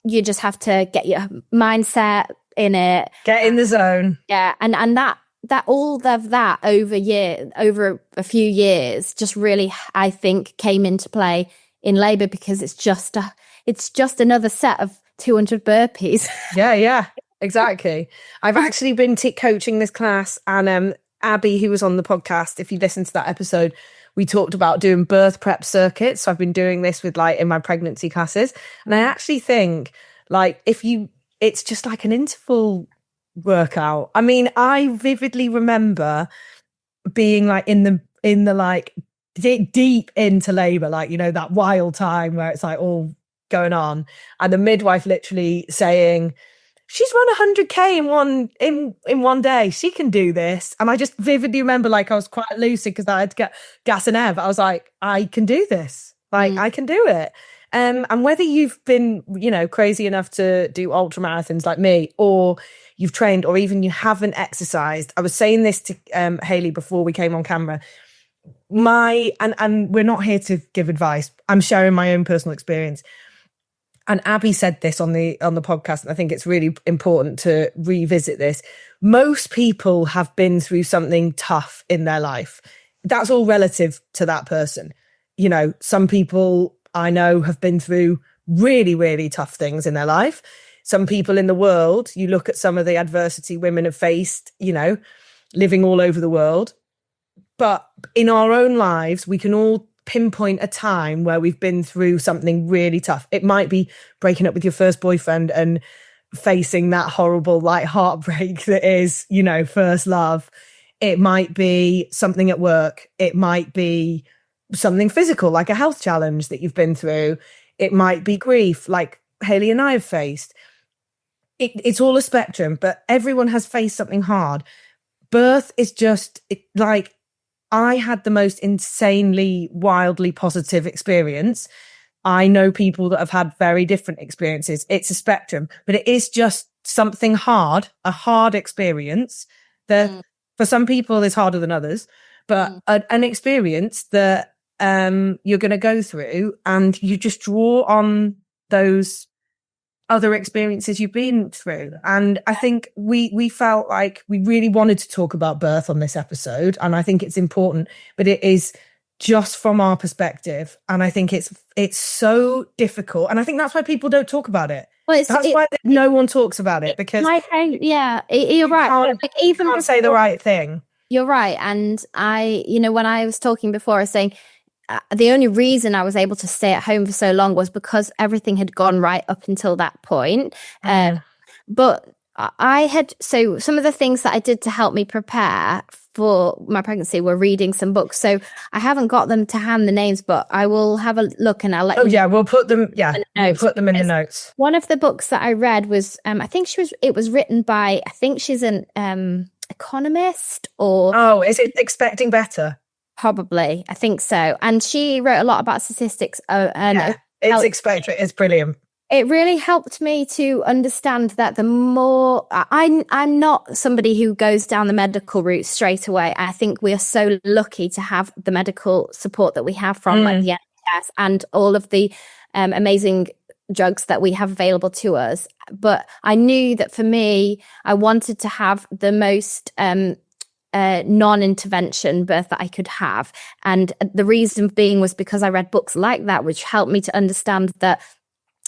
you just have to get your mindset in it. Get in the zone. Yeah. And that all of that over a few years just really, I think, came into play in labour, because it's just another set of 200 burpees. Yeah, exactly. I've actually been coaching this class, and Abby, who was on the podcast, if you listen to that episode, we talked about doing birth prep circuits. So I've been doing this with in my pregnancy classes. And I actually think it's just like an interval workout. I mean, I vividly remember being in the deep into labor, that wild time where it's all going on. And the midwife literally saying, she's run 100K in one day. She can do this. And I just vividly remember I was quite lucid because I had to get gas and air. But I was like, I can do this. I can do it. And whether you've been, crazy enough to do ultra marathons like me, or you've trained, or even you haven't exercised. I was saying this to Hayley before we came on camera. And we're not here to give advice. I'm sharing my own personal experience. And Abby said this on the podcast, and I think it's really important to revisit this. Most people have been through something tough in their life. That's all relative to that person. Some people I know have been through really, really tough things in their life. Some people in the world, you look at some of the adversity women have faced, living all over the world. But in our own lives, we can all pinpoint a time where we've been through something really tough. It might be breaking up with your first boyfriend and facing that horrible heartbreak that is, first love. It might be something at work. It might be something physical, like a health challenge that you've been through. It might be grief, like Hayley and I have faced. It's all a spectrum, but everyone has faced something hard. Birth is just I had the most insanely, wildly positive experience. I know people that have had very different experiences. It's a spectrum, but it is just something hard, a hard experience that for some people is harder than others, but an experience that you're going to go through, and you just draw on those other experiences you've been through. And I think we felt like we really wanted to talk about birth on this episode, and I think it's important, but it is just from our perspective, and I think it's so difficult, and I think that's why people don't talk about it. Well, that's why no one talks about it, because you're right. You can't say the right thing. You're right. And when I was talking before, I was saying the only reason I was able to stay at home for so long was because everything had gone right up until that point. But so some of the things that I did to help me prepare for my pregnancy were reading some books. So I haven't got them to hand, the names, but I will have a look and I'll let you. Yeah, we'll put them. Yeah, we'll put them in the notes. One of the books that I read was, I think it was written by, I think she's an economist or. Oh, is it Expecting Better? Probably, I think so. And she wrote a lot about statistics. It's brilliant. It really helped me to understand that the more I'm not somebody who goes down the medical route straight away. I think we are so lucky to have the medical support that we have from the NHS and all of the amazing drugs that we have available to us. But I knew that for me, I wanted to have the most non-intervention birth that I could have. And the reason being was because I read books like that, which helped me to understand that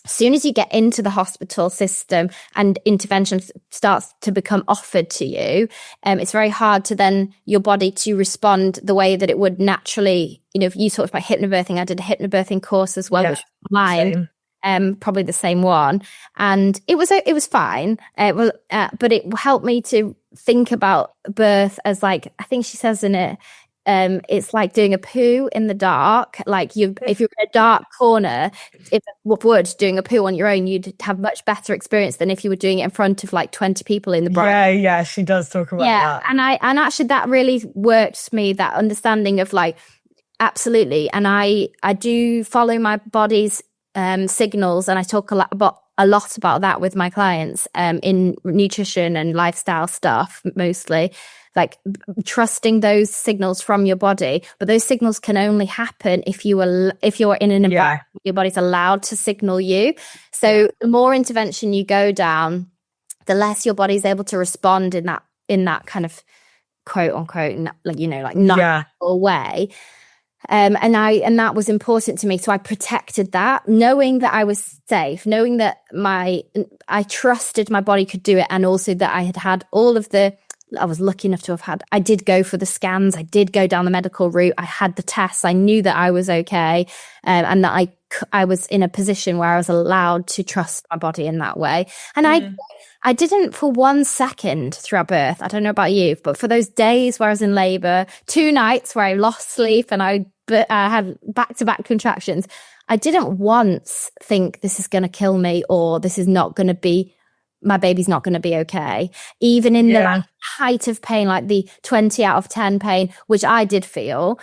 as soon as you get into the hospital system and intervention starts to become offered to you, it's very hard to then your body to respond the way that it would naturally. If you talked about hypnobirthing, I did a hypnobirthing course as well, which was online. Probably the same one, and it was fine. But it helped me to think about birth as I think she says in it, it's like doing a poo in the dark. Like if you're in a dark corner, if would doing a poo on your own, you'd have much better experience than if you were doing it in front of like 20 people in the bright. Yeah, she does talk about that. And actually that really worked me, that understanding of like, absolutely. And I do follow my body's signals, and I talk a lot about that with my clients in nutrition and lifestyle stuff, mostly like trusting those signals from your body. But those signals can only happen if you're in an environment your body's allowed to signal you. So the more intervention you go down, the less your body's able to respond in that kind of quote unquote, like, you know, like natural way. And that was important to me. So I protected that, knowing that I was safe, knowing that I trusted my body could do it. And also that I had all of I was lucky enough to have had, I did go for the scans. I did go down the medical route. I had the tests. I knew that I was okay. And that I was in a position where I was allowed to trust my body in that way. And I didn't for 1 second throughout birth. I don't know about you, but for those days where I was in labor, 2 nights where I lost sleep and I had back-to-back contractions, I didn't once think this is going to kill me, or this is not going to be, my baby's not going to be okay. Even in the height of pain, like the 20 out of 10 pain, which I did feel,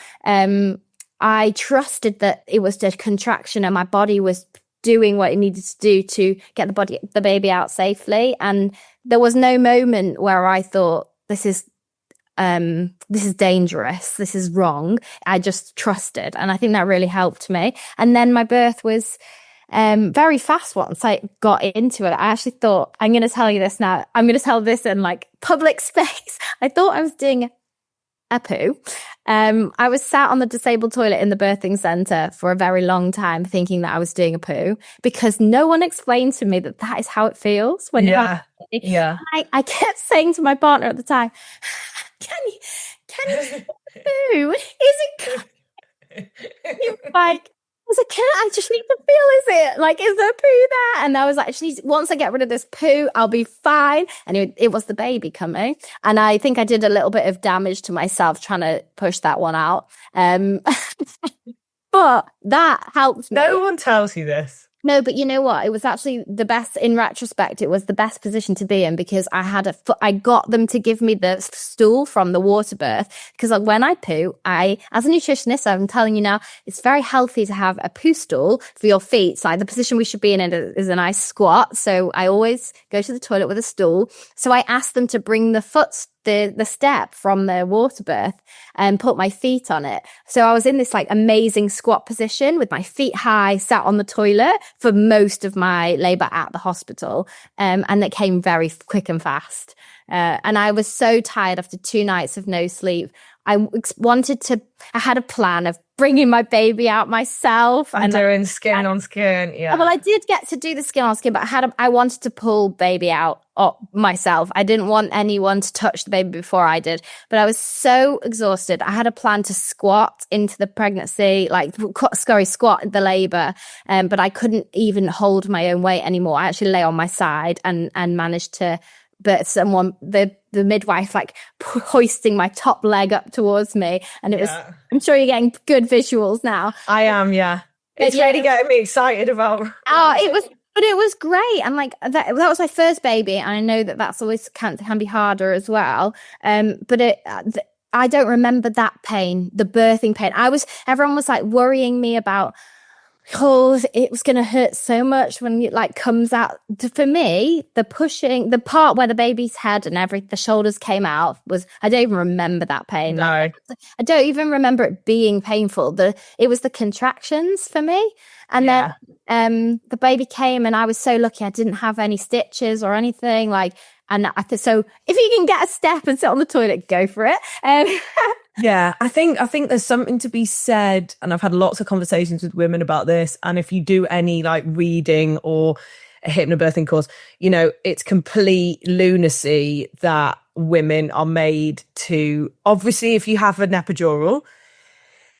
I trusted that it was just contraction and my body was doing what it needed to do to get the baby out safely. And there was no moment where I thought, this is dangerous, this is wrong. I just trusted, and I think that really helped me. And then my birth was very fast once I got into it. I actually thought, I'm going to tell you this now, I'm going to tell this in like public space. I thought I was doing a poo. I was sat on the disabled toilet in the birthing center for a very long time thinking that I was doing a poo, because no one explained to me that is how it feels when you have a baby. I kept saying to my partner at the time, can you poo? Is it he was like, I just need to feel, is there a poo there? And I was like, once I get rid of this poo, I'll be fine. And it was the baby coming. And I think I did a little bit of damage to myself trying to push that one out. But that helped me. No one tells you this. No, but you know what? It was actually the best, in retrospect, it was the best position to be in, because I got them to give me the stool from the water birth. Because when I poo, as a nutritionist, I'm telling you now, it's very healthy to have a poo stool for your feet. So the position we should be in is a nice squat. So I always go to the toilet with a stool. So I asked them to bring the step from the water birth and put my feet on it. So I was in this like amazing squat position with my feet high, sat on the toilet for most of my labor at the hospital. And it came very quick and fast. And I was so tired after 2 nights of no sleep. I had a plan of bringing my baby out myself. And doing skin on skin, yeah. Well, I did get to do the skin on skin, but I wanted to pull baby out myself. I didn't want anyone to touch the baby before I did. But I was so exhausted. I had a plan to squat into the pregnancy, squat the labor, but I couldn't even hold my own weight anymore. I actually lay on my side and managed to, but the midwife hoisting my top leg up towards me, and it was, I'm sure you're getting good visuals now. I am, yeah. It's really getting me excited about. It was great. And that was my first baby, and I know that's always can be harder as well. But I don't remember that pain, the birthing pain. Everyone was worrying me about, it was going to hurt so much when it comes out. For me, the part where the baby's head and the shoulders came out I don't even remember that pain. No. I don't even remember it being painful. It was the contractions for me. And then the baby came, and I was so lucky I didn't have any stitches or anything so if you can get a step and sit on the toilet, go for it. Yeah, I think there's something to be said, and I've had lots of conversations with women about this. And if you do any reading or a hypnobirthing course, it's complete lunacy that women are made to, obviously, if you have an epidural,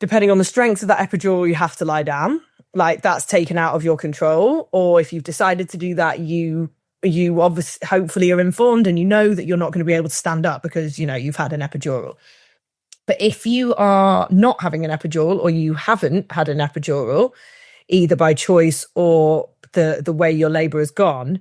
depending on the strength of that epidural, you have to lie down. That's taken out of your control. Or if you've decided to do that, you obviously hopefully are informed, and you know that you're not going to be able to stand up because you've had an epidural. But if you are not having an epidural, or you haven't had an epidural, either by choice or the way your labor has gone,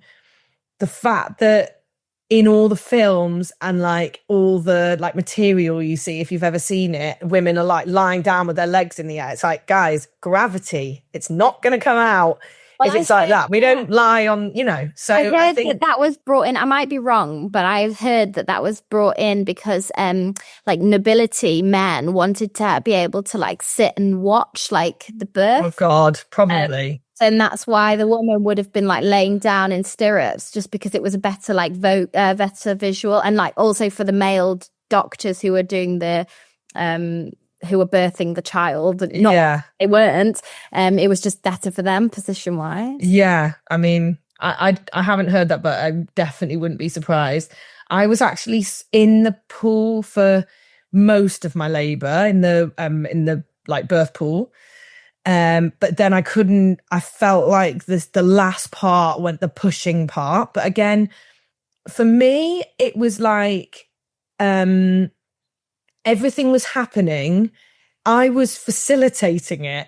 the fact that in all the films and like all the like material you see, if you've ever seen it, women are like lying down with their legs in the air. It's like, guys, gravity, it's not going to come out if it's like that. We don't lie on, so I think that was brought in. I might be wrong, but I've heard that was brought in because like nobility men wanted to be able to like sit and watch like the birth. Oh God, probably. And that's why the woman would have been like laying down in stirrups, just because it was a better like better visual, and like also for the male doctors who were doing the who were birthing the child. They weren't. It was just better for them position wise. Yeah, I mean, I haven't heard that, but I definitely wouldn't be surprised. I was actually in the pool for most of my labor in the like birth pool. But then I felt like the last part went the pushing part. But again, for me, it was like, everything was happening. I was facilitating it,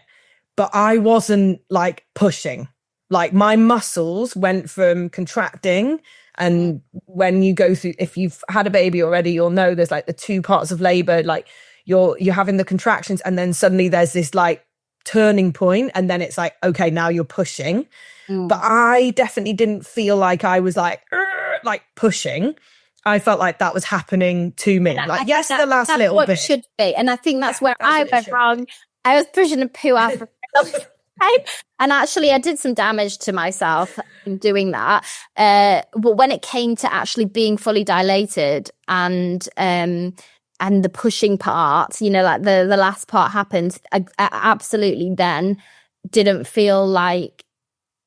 but I wasn't like pushing. Like my muscles went from contracting. And when you go through, if you've had a baby already, you'll know there's like the two parts of labor, like you're having the contractions, and then suddenly there's this like turning point, and then it's like, okay, now you're pushing. But I definitely didn't feel like I was like pushing. I felt like that was happening to me. Like, yes, the last little what bit should be, and I think that's where I went wrong. I was pushing a poo out for and actually I did some damage to myself in doing that. But when it came to actually being fully dilated and the pushing part, like the last part happened, I absolutely then didn't feel like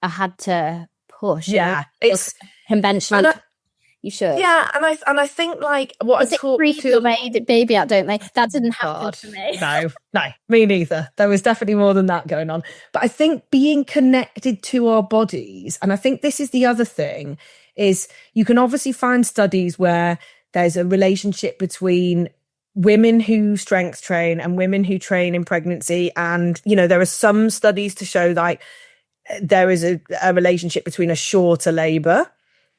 I had to push. Yeah, it's conventional. You should. Yeah, and I think like what I talked to made the baby out, don't they? That didn't happen to me. No, me neither. There was definitely more than that going on. But I think being connected to our bodies, and I think this is the other thing, is you can obviously find studies where there's a relationship between women who strength train and women who train in pregnancy. And, there are some studies to show like there is a relationship between a shorter labor.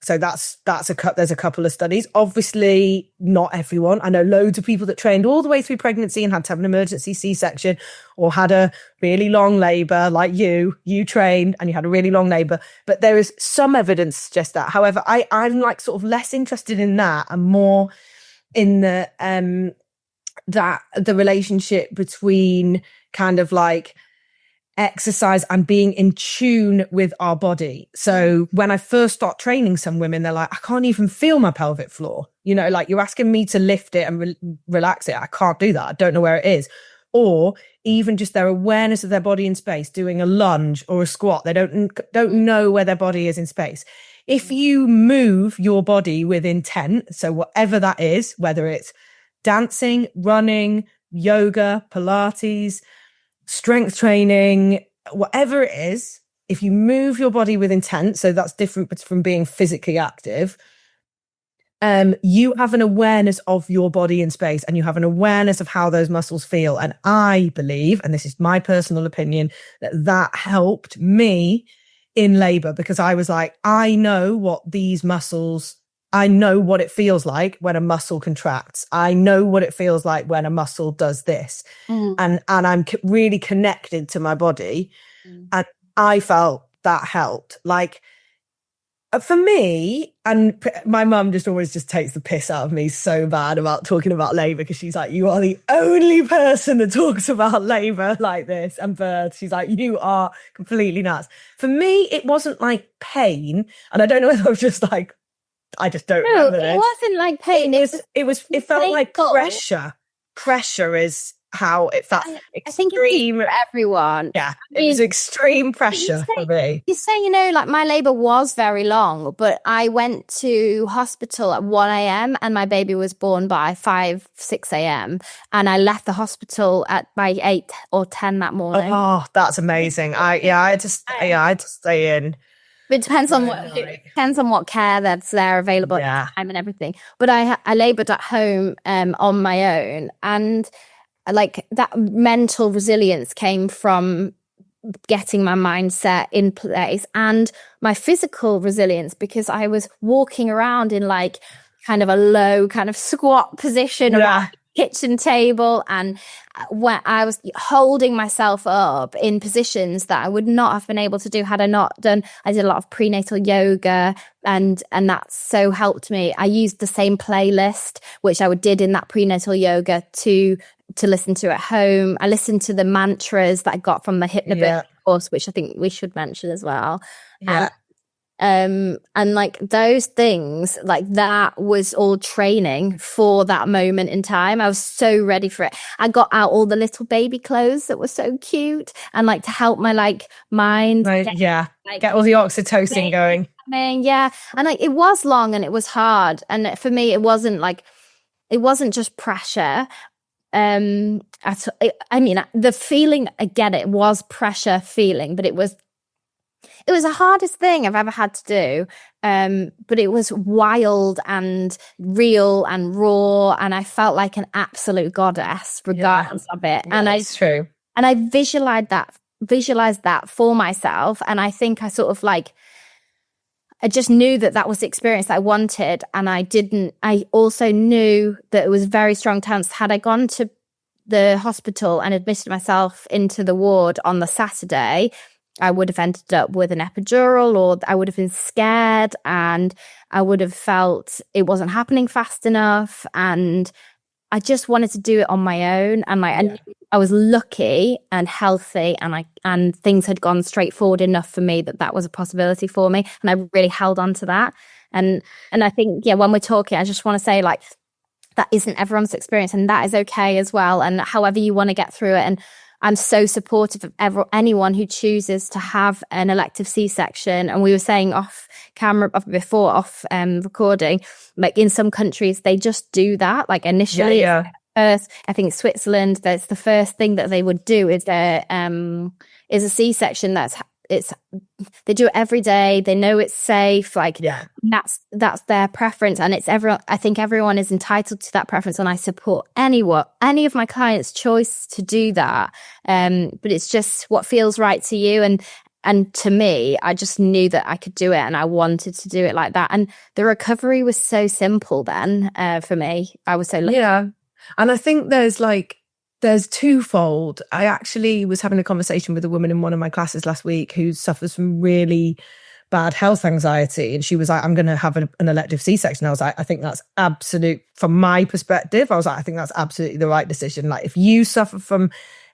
So there's a couple of studies. Obviously, not everyone. I know loads of people that trained all the way through pregnancy and had to have an emergency C-section, or had a really long labor, like you trained and you had a really long labor. But there is some evidence to suggest that. However, I'm like sort of less interested in that and more in the the relationship between kind of like exercise and being in tune with our body. So when I first start training some women, they're like, I can't even feel my pelvic floor. Like you're asking me to lift it and relax it. I can't do that. I don't know where it is. Or even just their awareness of their body in space, doing a lunge or a squat. They don't know where their body is in space. If you move your body with intent, so whatever that is, whether it's dancing, running, yoga, Pilates, strength training, whatever it is, if you move your body with intent, so that's different from being physically active, you have an awareness of your body in space, and you have an awareness of how those muscles feel. And I believe, and this is my personal opinion, that helped me in labor, because I was like, I know what it feels like when a muscle contracts. I know what it feels like when a muscle does this. And I'm really connected to my body. And I felt that helped. Like, for me, and my mum just always takes the piss out of me so bad about talking about labor, because she's like, you are the only person that talks about labor like this and birth. She's like, you are completely nuts. For me, it wasn't like pain. And I don't know whether I was just like, I just don't remember this. It wasn't like pain. It felt like pressure. Pressure is how it felt. I think it's for everyone. Yeah, it was extreme pressure for me. You say, like my labor was very long, but I went to hospital at 1 a.m. and my baby was born by 6 a.m. And I left the hospital by 8 or 10 that morning. Oh, that's amazing. I had to stay in. But it depends on what care that's there available at the time and everything. But I laboured at home on my own, and like that mental resilience came from getting my mindset in place and my physical resilience, because I was walking around in like kind of a low kind of squat position around the kitchen table, and where I was holding myself up in positions that I would not have been able to do had I not done. I did a lot of prenatal yoga, and that so helped me. I used the same playlist which I did in that prenatal yoga to listen to at home. I listened to the mantras that I got from the hypnobirthing course, which I think we should mention as well. And like those things, like that was all training for that moment in time. I was so ready for it. I got out all the little baby clothes that were so cute, and like to help my like mind get all the oxytocin going. And like it was long and it was hard, and for me it wasn't just pressure. I mean, the feeling, again, it was pressure feeling, but it was the hardest thing I've ever had to do. But it was wild and real and raw, and I felt like an absolute goddess regardless of it. And it's true. And I visualized that for myself, and I think I sort of like, I just knew that was the experience that I wanted. And I also knew that it was very strong chance, had I gone to the hospital and admitted myself into the ward on the Saturday, I would have ended up with an epidural, or I would have been scared, and I would have felt it wasn't happening fast enough. And I just wanted to do it on my own. And like, I was lucky and healthy, and things had gone straightforward enough for me that was a possibility for me. And I really held on to that. And I think, when we're talking, I just want to say, like, that isn't everyone's experience, and that is okay as well. And however you want to get through it. And I'm so supportive of anyone who chooses to have an elective C-section. And we were saying off camera before, off recording, like in some countries, they just do that. Like initially, first, I think Switzerland, that's the first thing that they would do is a C-section. They do it every day. They know it's safe. Like that's their preference, and I think everyone is entitled to that preference, and I support any of my clients' choice to do that. But it's just what feels right to you, and to me, I just knew that I could do it, and I wanted to do it like that. And the recovery was so simple then for me. I was so lucky. Yeah, and I think there's twofold. I actually was having a conversation with a woman in one of my classes last week who suffers from really bad health anxiety. And she was like, I'm going to have an elective C-section. I was like, I think that's absolute, from my perspective, I was like, I think that's absolutely the right decision. Like if you suffer from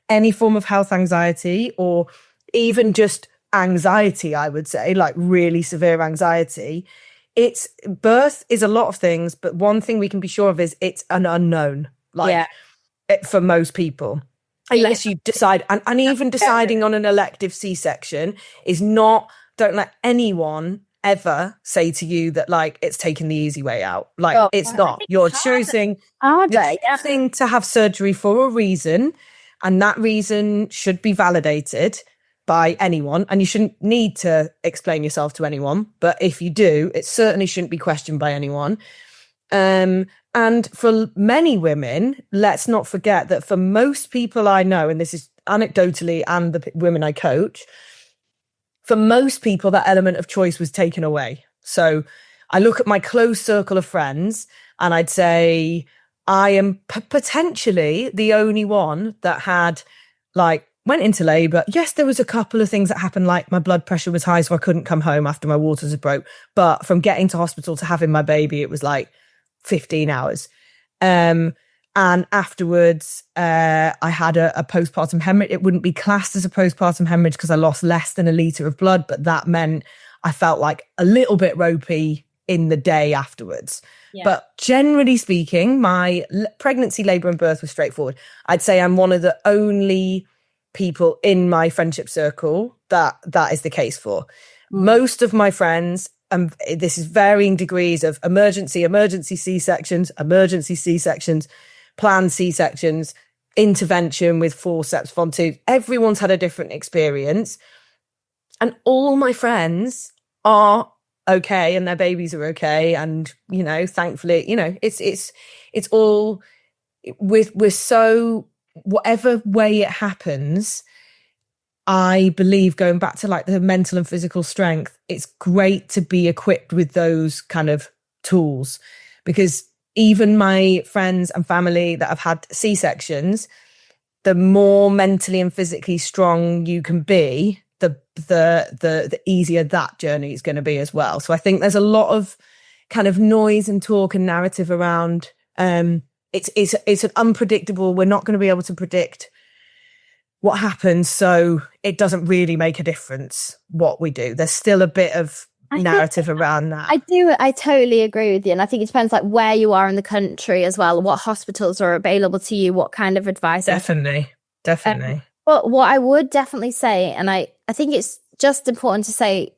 any form of health anxiety, or even just anxiety, I would say, like really severe anxiety, birth is a lot of things, but one thing we can be sure of is it's an unknown. For most people, unless you decide, and even deciding on an elective C-section is not, don't let anyone ever say to you that like it's taking the easy way out. Like it's not. You're choosing to have surgery for a reason, and that reason should be validated by anyone, and you shouldn't need to explain yourself to anyone. But if you do, it certainly shouldn't be questioned by anyone. And for many women, let's not forget that for most people I know, and this is anecdotally and the women I coach, for most people, that element of choice was taken away. So I look at my close circle of friends and I'd say I am potentially the only one that had went into labour. Yes, there was a couple of things that happened, like my blood pressure was high, so I couldn't come home after my waters had broke. But from getting to hospital to having my baby, it was like 15 hours. And afterwards, I had a postpartum hemorrhage. It wouldn't be classed as a postpartum hemorrhage because I lost less than a litre of blood, but that meant I felt like a little bit ropey in the day afterwards. Yeah. But generally speaking, my pregnancy, labour and birth was straightforward. I'd say I'm one of the only people in my friendship circle that is the case for. Most of my friends, this is varying degrees of emergency C-sections, planned C-sections, intervention with forceps, von two. Everyone's had a different experience. And all my friends are okay and their babies are okay, and thankfully, it's all, we're so, whatever way it happens, I believe, going back to like the mental and physical strength, it's great to be equipped with those kind of tools, because even my friends and family that have had C-sections, the more mentally and physically strong you can be, the easier that journey is going to be as well. So I think there's a lot of kind of noise and talk and narrative around. It's an unpredictable. We're not going to be able to predict what happens, so it doesn't really make a difference what we do. There's still a bit of narrative around that. I totally agree with you, and I think it depends like where you are in the country as well, what hospitals are available to you, what kind of advice. Definitely. But what I would definitely say, and I think it's just important to say,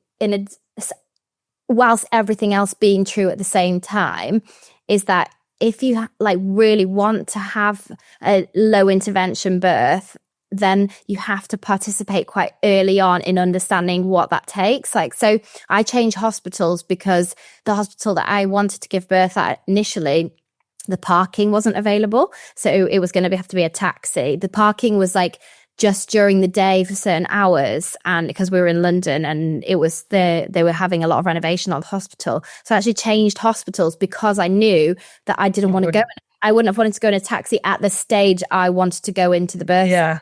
whilst everything else being true at the same time, is that if you like really want to have a low intervention birth, then you have to participate quite early on in understanding what that takes. Like, so I changed hospitals because the hospital that I wanted to give birth at initially, the parking wasn't available. So it was going to have to be a taxi. The parking was like just during the day for certain hours. And because we were in London and it was they were having a lot of renovation on the hospital. So I actually changed hospitals because I knew that I didn't want to go. I wouldn't have wanted to go in a taxi at the stage I wanted to go into the birth. Yeah.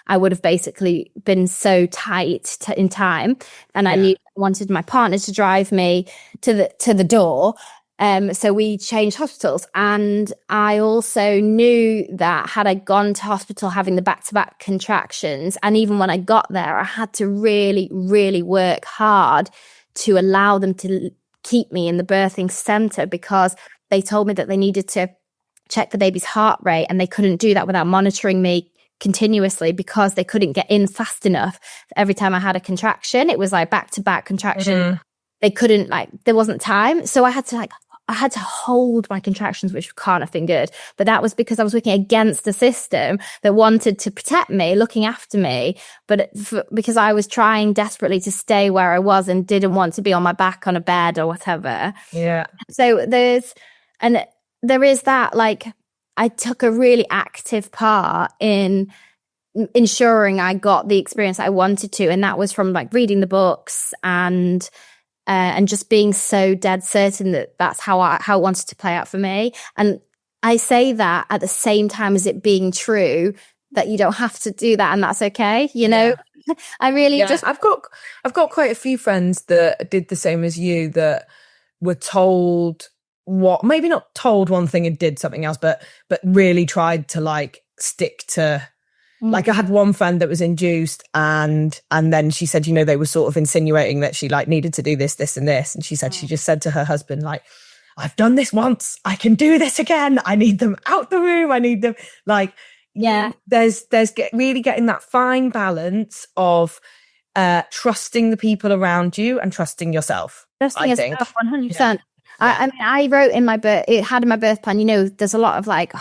I would have basically been so tight in time, and I knew I wanted my partner to drive me to the door. So we changed hospitals, and I also knew that had I gone to hospital having the back-to-back contractions, and even when I got there, I had to really, really work hard to allow them to keep me in the birthing center, because they told me that they needed to check the baby's heart rate, and they couldn't do that without monitoring me continuously, because they couldn't get in fast enough. Every time I had a contraction, it was like back-to-back contraction. They couldn't, like, there wasn't time. So I had to hold my contractions, which can't have been good. But that was because I was working against a system that wanted to protect me, looking after me. But because I was trying desperately to stay where I was and didn't want to be on my back on a bed or whatever. Yeah. So there is that, like, I took a really active part in ensuring I got the experience I wanted to. And that was from like reading the books and just being so dead certain that that's how it wanted to play out for me. And I say that at the same time as it being true, that you don't have to do that, and that's okay. I really I've got quite a few friends that did the same as you, that were told maybe not told one thing and did something else, but really tried to like stick to, like, I had one friend that was induced, and then she said, they were sort of insinuating that she like needed to do this and this. And she said, she just said to her husband, like, I've done this once, I can do this again. I need them out the room. I need them, like, there's really getting that fine balance of trusting the people around you and trusting yourself. Trusting yourself, 100%. Yeah. I mean, I wrote in my birth, it had in my birth plan, there's a lot of like,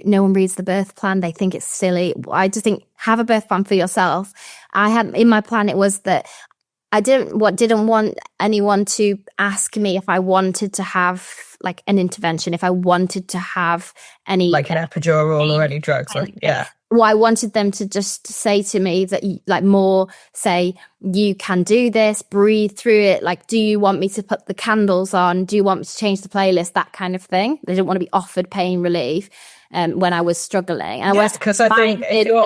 no one reads the birth plan. They think it's silly. I just think, have a birth plan for yourself. I had in my plan, it was that I didn't want anyone to ask me if I wanted to have like an intervention, if I wanted to have any, like an epidural or any drugs. Well, I wanted them to just say to me that, like, more say, you can do this, breathe through it. Like, do you want me to put the candles on? Do you want me to change the playlist? That kind of thing. They didn't want to be offered pain relief when I was struggling. And because I think if you're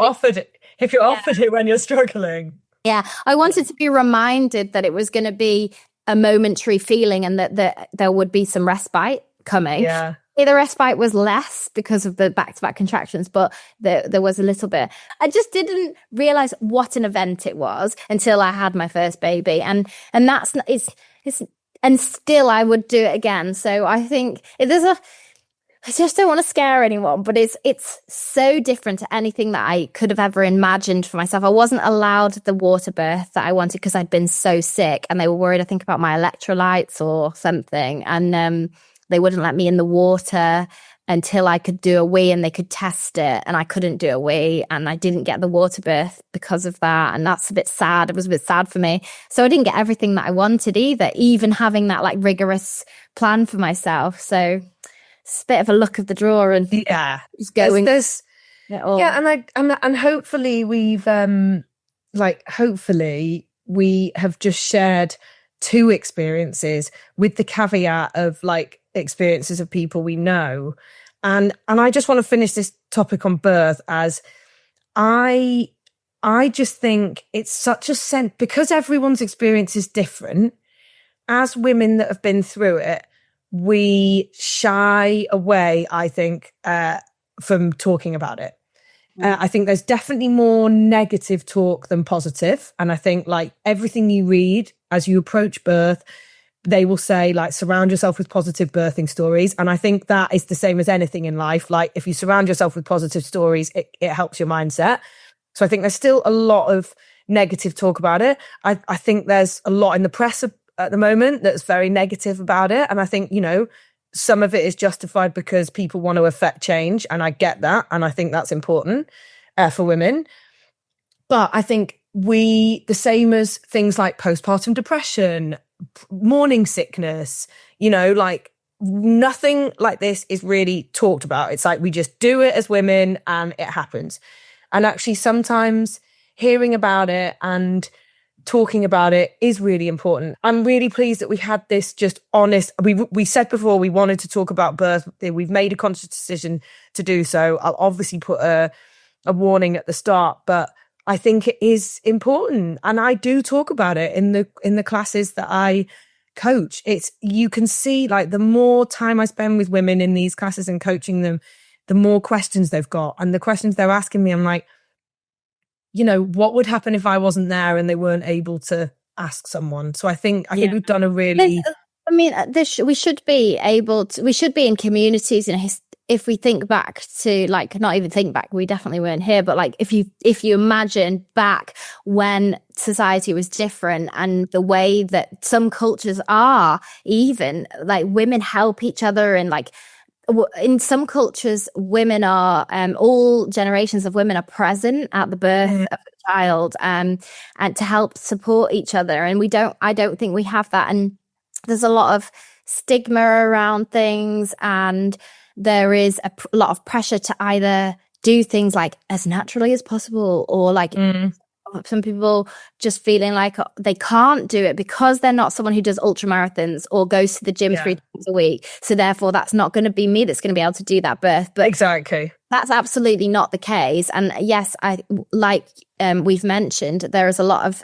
offered it when you're struggling. Yeah, I wanted to be reminded that it was going to be a momentary feeling, and that there would be some respite coming. Yeah. The respite was less because of the back-to-back contractions, but there was a little bit. I just didn't realize what an event it was until I had my first baby, and that's and still I would do it again. So I think I just don't want to scare anyone, but it's so different to anything that I could have ever imagined for myself. I wasn't allowed the water birth that I wanted because I'd been so sick, and they were worried, I think, about my electrolytes or something, and they wouldn't let me in the water. until I could do a wee and they could test it, and I couldn't do a wee and I didn't get the water birth because of that. And that's a bit sad. It was a bit sad for me. So I didn't get everything that I wanted either, even having that like rigorous plan for myself. So it's a bit of a luck of the draw, and it's going. And hopefully we've hopefully we have just shared 2 experiences with the caveat of like experiences of people we know. And I just want to finish this topic on birth as I just think it's such a sense, because everyone's experience is different. As women that have been through it, we shy away, I think, from talking about it. I think there's definitely more negative talk than positive. And I think like everything you read as you approach birth, they will say like surround yourself with positive birthing stories. And I think that is the same as anything in life. Like if you surround yourself with positive stories, it helps your mindset. So I think there's still a lot of negative talk about it. I think there's a lot in the press at the moment that's very negative about it. And I think, you know, some of it is justified because people want to affect change. And I get that. And I think that's important for women. But I think the same as things like postpartum depression, morning sickness, you know, like nothing like this is really talked about. It's like we just do it as women and it happens. And actually sometimes hearing about it and talking about it is really important. I'm really pleased that we had this just honest, we said before we wanted to talk about birth. We've made a conscious decision to do so. I'll obviously put a warning at the start, but I think it is important. And I do talk about it in the classes that I coach. You can see like the more time I spend with women in these classes and coaching them, the more questions they've got. And the questions they're asking me, I'm like, you know, what would happen if I wasn't there and they weren't able to ask someone? So I think we've done a really... I mean, we should be in communities, and if we think back to like, not even think back, we definitely weren't here, but like if you imagine back when society was different and the way that some cultures are, even like women help each other, and like in some cultures, women are, all generations of women are present at the birth of a child, and to help support each other. And I don't think we have that. And there's a lot of stigma around things, and there is a lot of pressure to either do things like as naturally as possible, or like some people just feeling like they can't do it because they're not someone who does ultra marathons or goes to the gym 3 times a week. So therefore that's not going to be me that's going to be able to do that birth. But exactly, that's absolutely not the case. And yes, we've mentioned, there is a lot of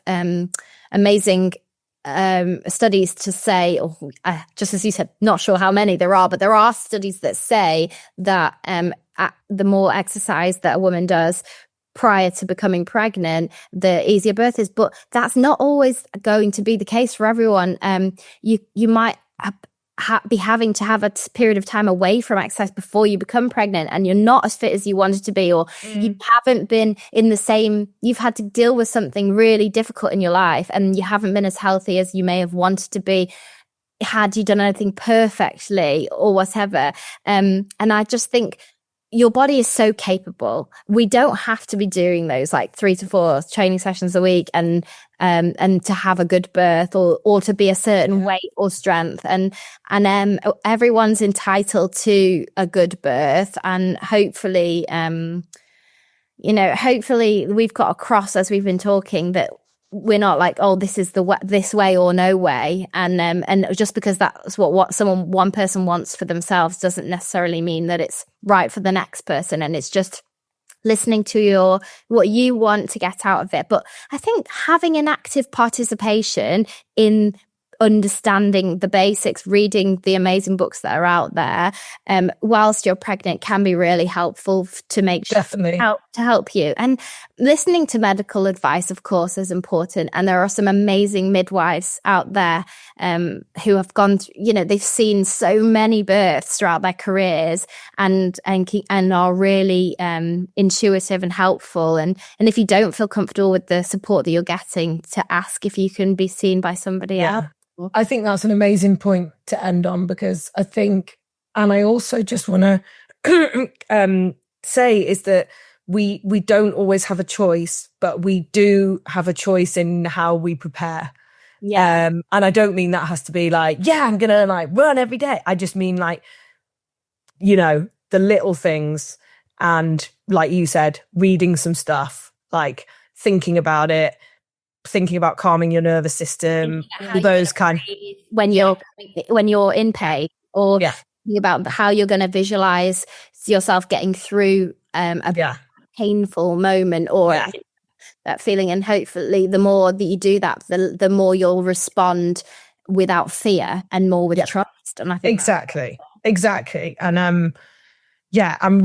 amazing studies to say, just as you said, not sure how many there are, but there are studies that say that the more exercise that a woman does prior to becoming pregnant, the easier birth is. But that's not always going to be the case for everyone. You might be having to have a period of time away from exercise before you become pregnant, and you're not as fit as you wanted to be, or you haven't been you've had to deal with something really difficult in your life, and you haven't been as healthy as you may have wanted to be had you done anything perfectly or whatever. And I just think your body is so capable. We don't have to be doing those like 3 to 4 training sessions a week and to have a good birth, or to be a certain weight or strength. And everyone's entitled to a good birth. And hopefully, hopefully we've got across, as we've been talking, that we're not like, oh, this is this way or no way. And just because that's what one person wants for themselves doesn't necessarily mean that it's right for the next person. And it's just listening to what you want to get out of it. But I think having an active participation in understanding the basics, reading the amazing books that are out there, whilst you're pregnant, can be really helpful to make sure to help you. And listening to medical advice, of course, is important. And there are some amazing midwives out there who have gone through, they've seen so many births throughout their careers, and are really intuitive and helpful. And if you don't feel comfortable with the support that you're getting, to ask if you can be seen by somebody else. I think that's an amazing point to end on, because I think, and I also just want to say is that we don't always have a choice, but we do have a choice in how we prepare. Yeah. And I don't mean that has to be like, yeah, I'm gonna like run every day. I just mean like, you know, the little things, and like you said, reading some stuff, like thinking about it, thinking about calming your nervous system, all those kind. When you're in pain, or Yeah. thinking about how you're going to visualize yourself getting through a painful moment, or that feeling. And hopefully the more that you do that, the more you'll respond without fear and more with trust. And I think exactly. And I'm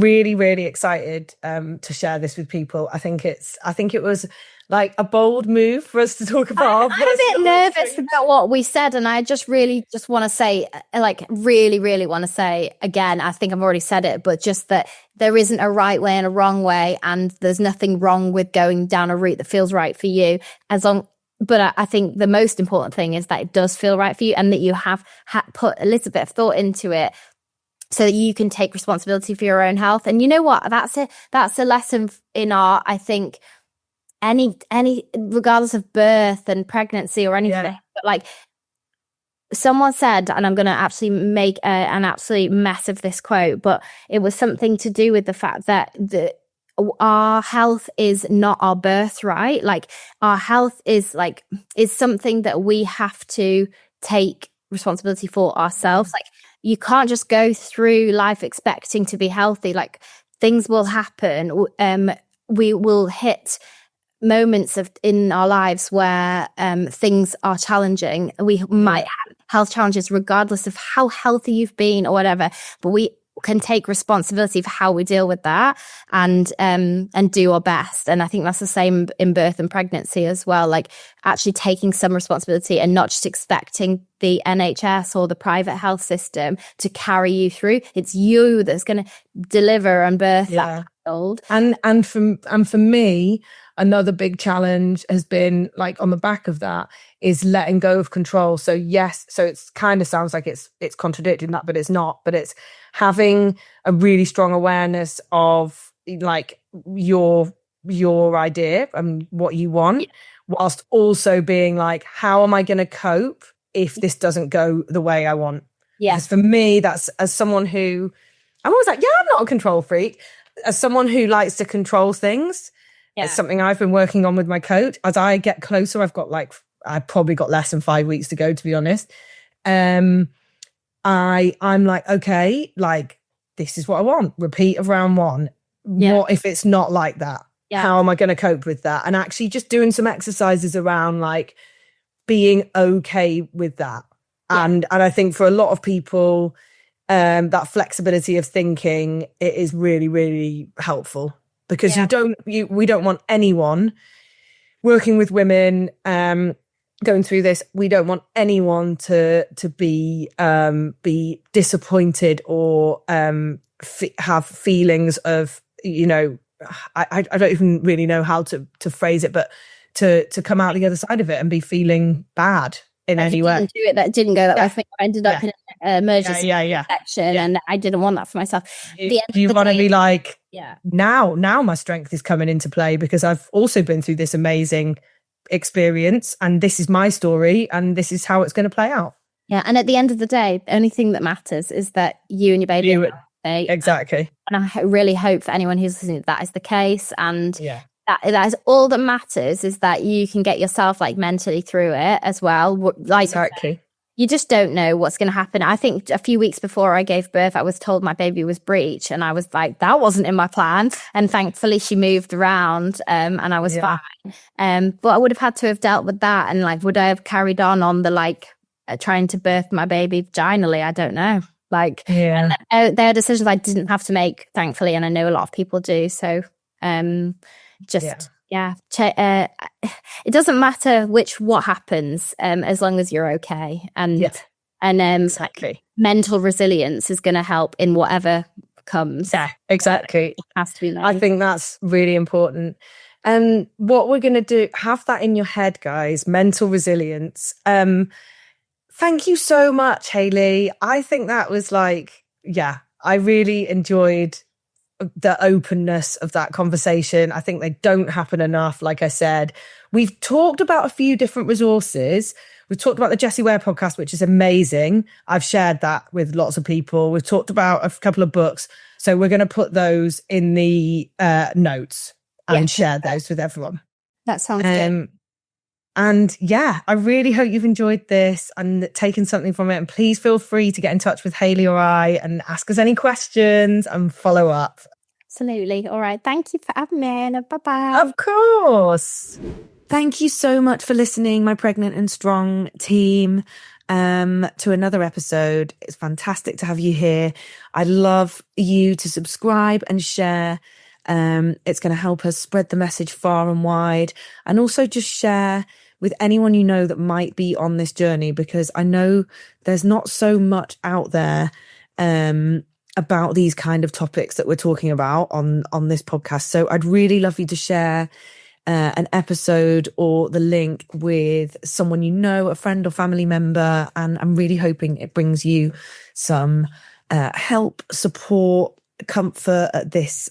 really, really excited to share this with people. I think it was like a bold move for us to talk about. I'm a bit nervous about what we said, and I just really just want to say, like, really, really want to say again, I think I've already said it, but just that there isn't a right way and a wrong way, and there's nothing wrong with going down a route that feels right for you, but I think the most important thing is that it does feel right for you, and that you have put a little bit of thought into it, so that you can take responsibility for your own health. And you know what? That's a lesson in our, I think, any regardless of birth and pregnancy or anything. But like someone said, and I'm going to absolutely make an absolute mess of this quote, but it was something to do with the fact that our health is not our birthright. Like our health is something that we have to take responsibility for ourselves. Like you can't just go through life expecting to be healthy. Like things will happen. We will hit moments in our lives where things are challenging. We might have health challenges regardless of how healthy you've been or whatever, but we can take responsibility for how we deal with that and do our best. And I think that's the same in birth and pregnancy as well, like actually taking some responsibility and not just expecting the NHS or the private health system to carry you through. It's you that's going to deliver and birth that child. And for me, another big challenge has been, like, on the back of that is letting go of control. So yes, so it's kind of sounds like it's contradicting that, but it's not. But it's having a really strong awareness of like your idea and what you want, whilst also being like, how am I going to cope if this doesn't go the way I want? Because for me, that's, as someone who, I'm always like, I'm not a control freak. As someone who likes to control things, it's something I've been working on with my coach. As I get closer, I've probably got less than 5 weeks to go, to be honest. I'm like, okay, like, this is what I want. Repeat of round one. What if it's not like that? How am I going to cope with that? And actually just doing some exercises around like being okay with that. And I think for a lot of people, that flexibility of thinking, it is really, really helpful, because we don't want anyone working with women, going through this. We don't want anyone to be disappointed or have feelings of, you know, I don't even really know how to phrase it, but to come out the other side of it and be feeling bad in any way. That didn't go that way. I think I ended up in an emergency section, and I didn't want that for myself. You want to be like, now my strength is coming into play, because I've also been through this amazing experience, and this is my story, and this is how it's going to play out. And at the end of the day, the only thing that matters is that you and your baby are healthy. Exactly. And I really hope for anyone who's listening that is the case, and that is all that matters, is that you can get yourself like mentally through it as well. Like, exactly. You just don't know what's going to happen. I think a few weeks before I gave birth, I was told my baby was breech, and I was like, that wasn't in my plan. And thankfully she moved around, and I was fine. But I would have had to have dealt with that. And like, would I have carried on the like trying to birth my baby vaginally? I don't know. Like, there are decisions I didn't have to make, thankfully. And I know a lot of people do. So, it doesn't matter what happens, as long as you're okay. And exactly. Like, mental resilience is going to help in whatever comes. Yeah, exactly. It has to be nice. I think that's really important. And what we're going to do, have that in your head, guys, mental resilience. Thank you so much, Hayley. I think that was like, I really enjoyed the openness of that conversation. I think they don't happen enough. Like I said, we've talked about a few different resources. We've talked about the Jessie Ware podcast, which is amazing. I've shared that with lots of people. We've talked about a couple of books. So we're going to put those in the notes and share those with everyone. That sounds good. And yeah, I really hope you've enjoyed this and taken something from it. And please feel free to get in touch with Hayley or I and ask us any questions and follow up. Absolutely. All right. Thank you for having me, Anna. Bye-bye. Of course. Thank you so much for listening, my Pregnant and Strong team, to another episode. It's fantastic to have you here. I'd love you to subscribe and share. It's going to help us spread the message far and wide, and also just share with anyone you know that might be on this journey, because I know there's not so much out there about these kind of topics that we're talking about on this podcast. So I'd really love you to share an episode or the link with someone you know, a friend or family member, and I'm really hoping it brings you some help, support, comfort at this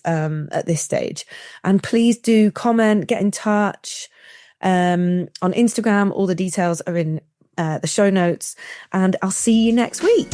stage. And please do comment, get in touch on Instagram. All the details are in the show notes, and I'll see you next week.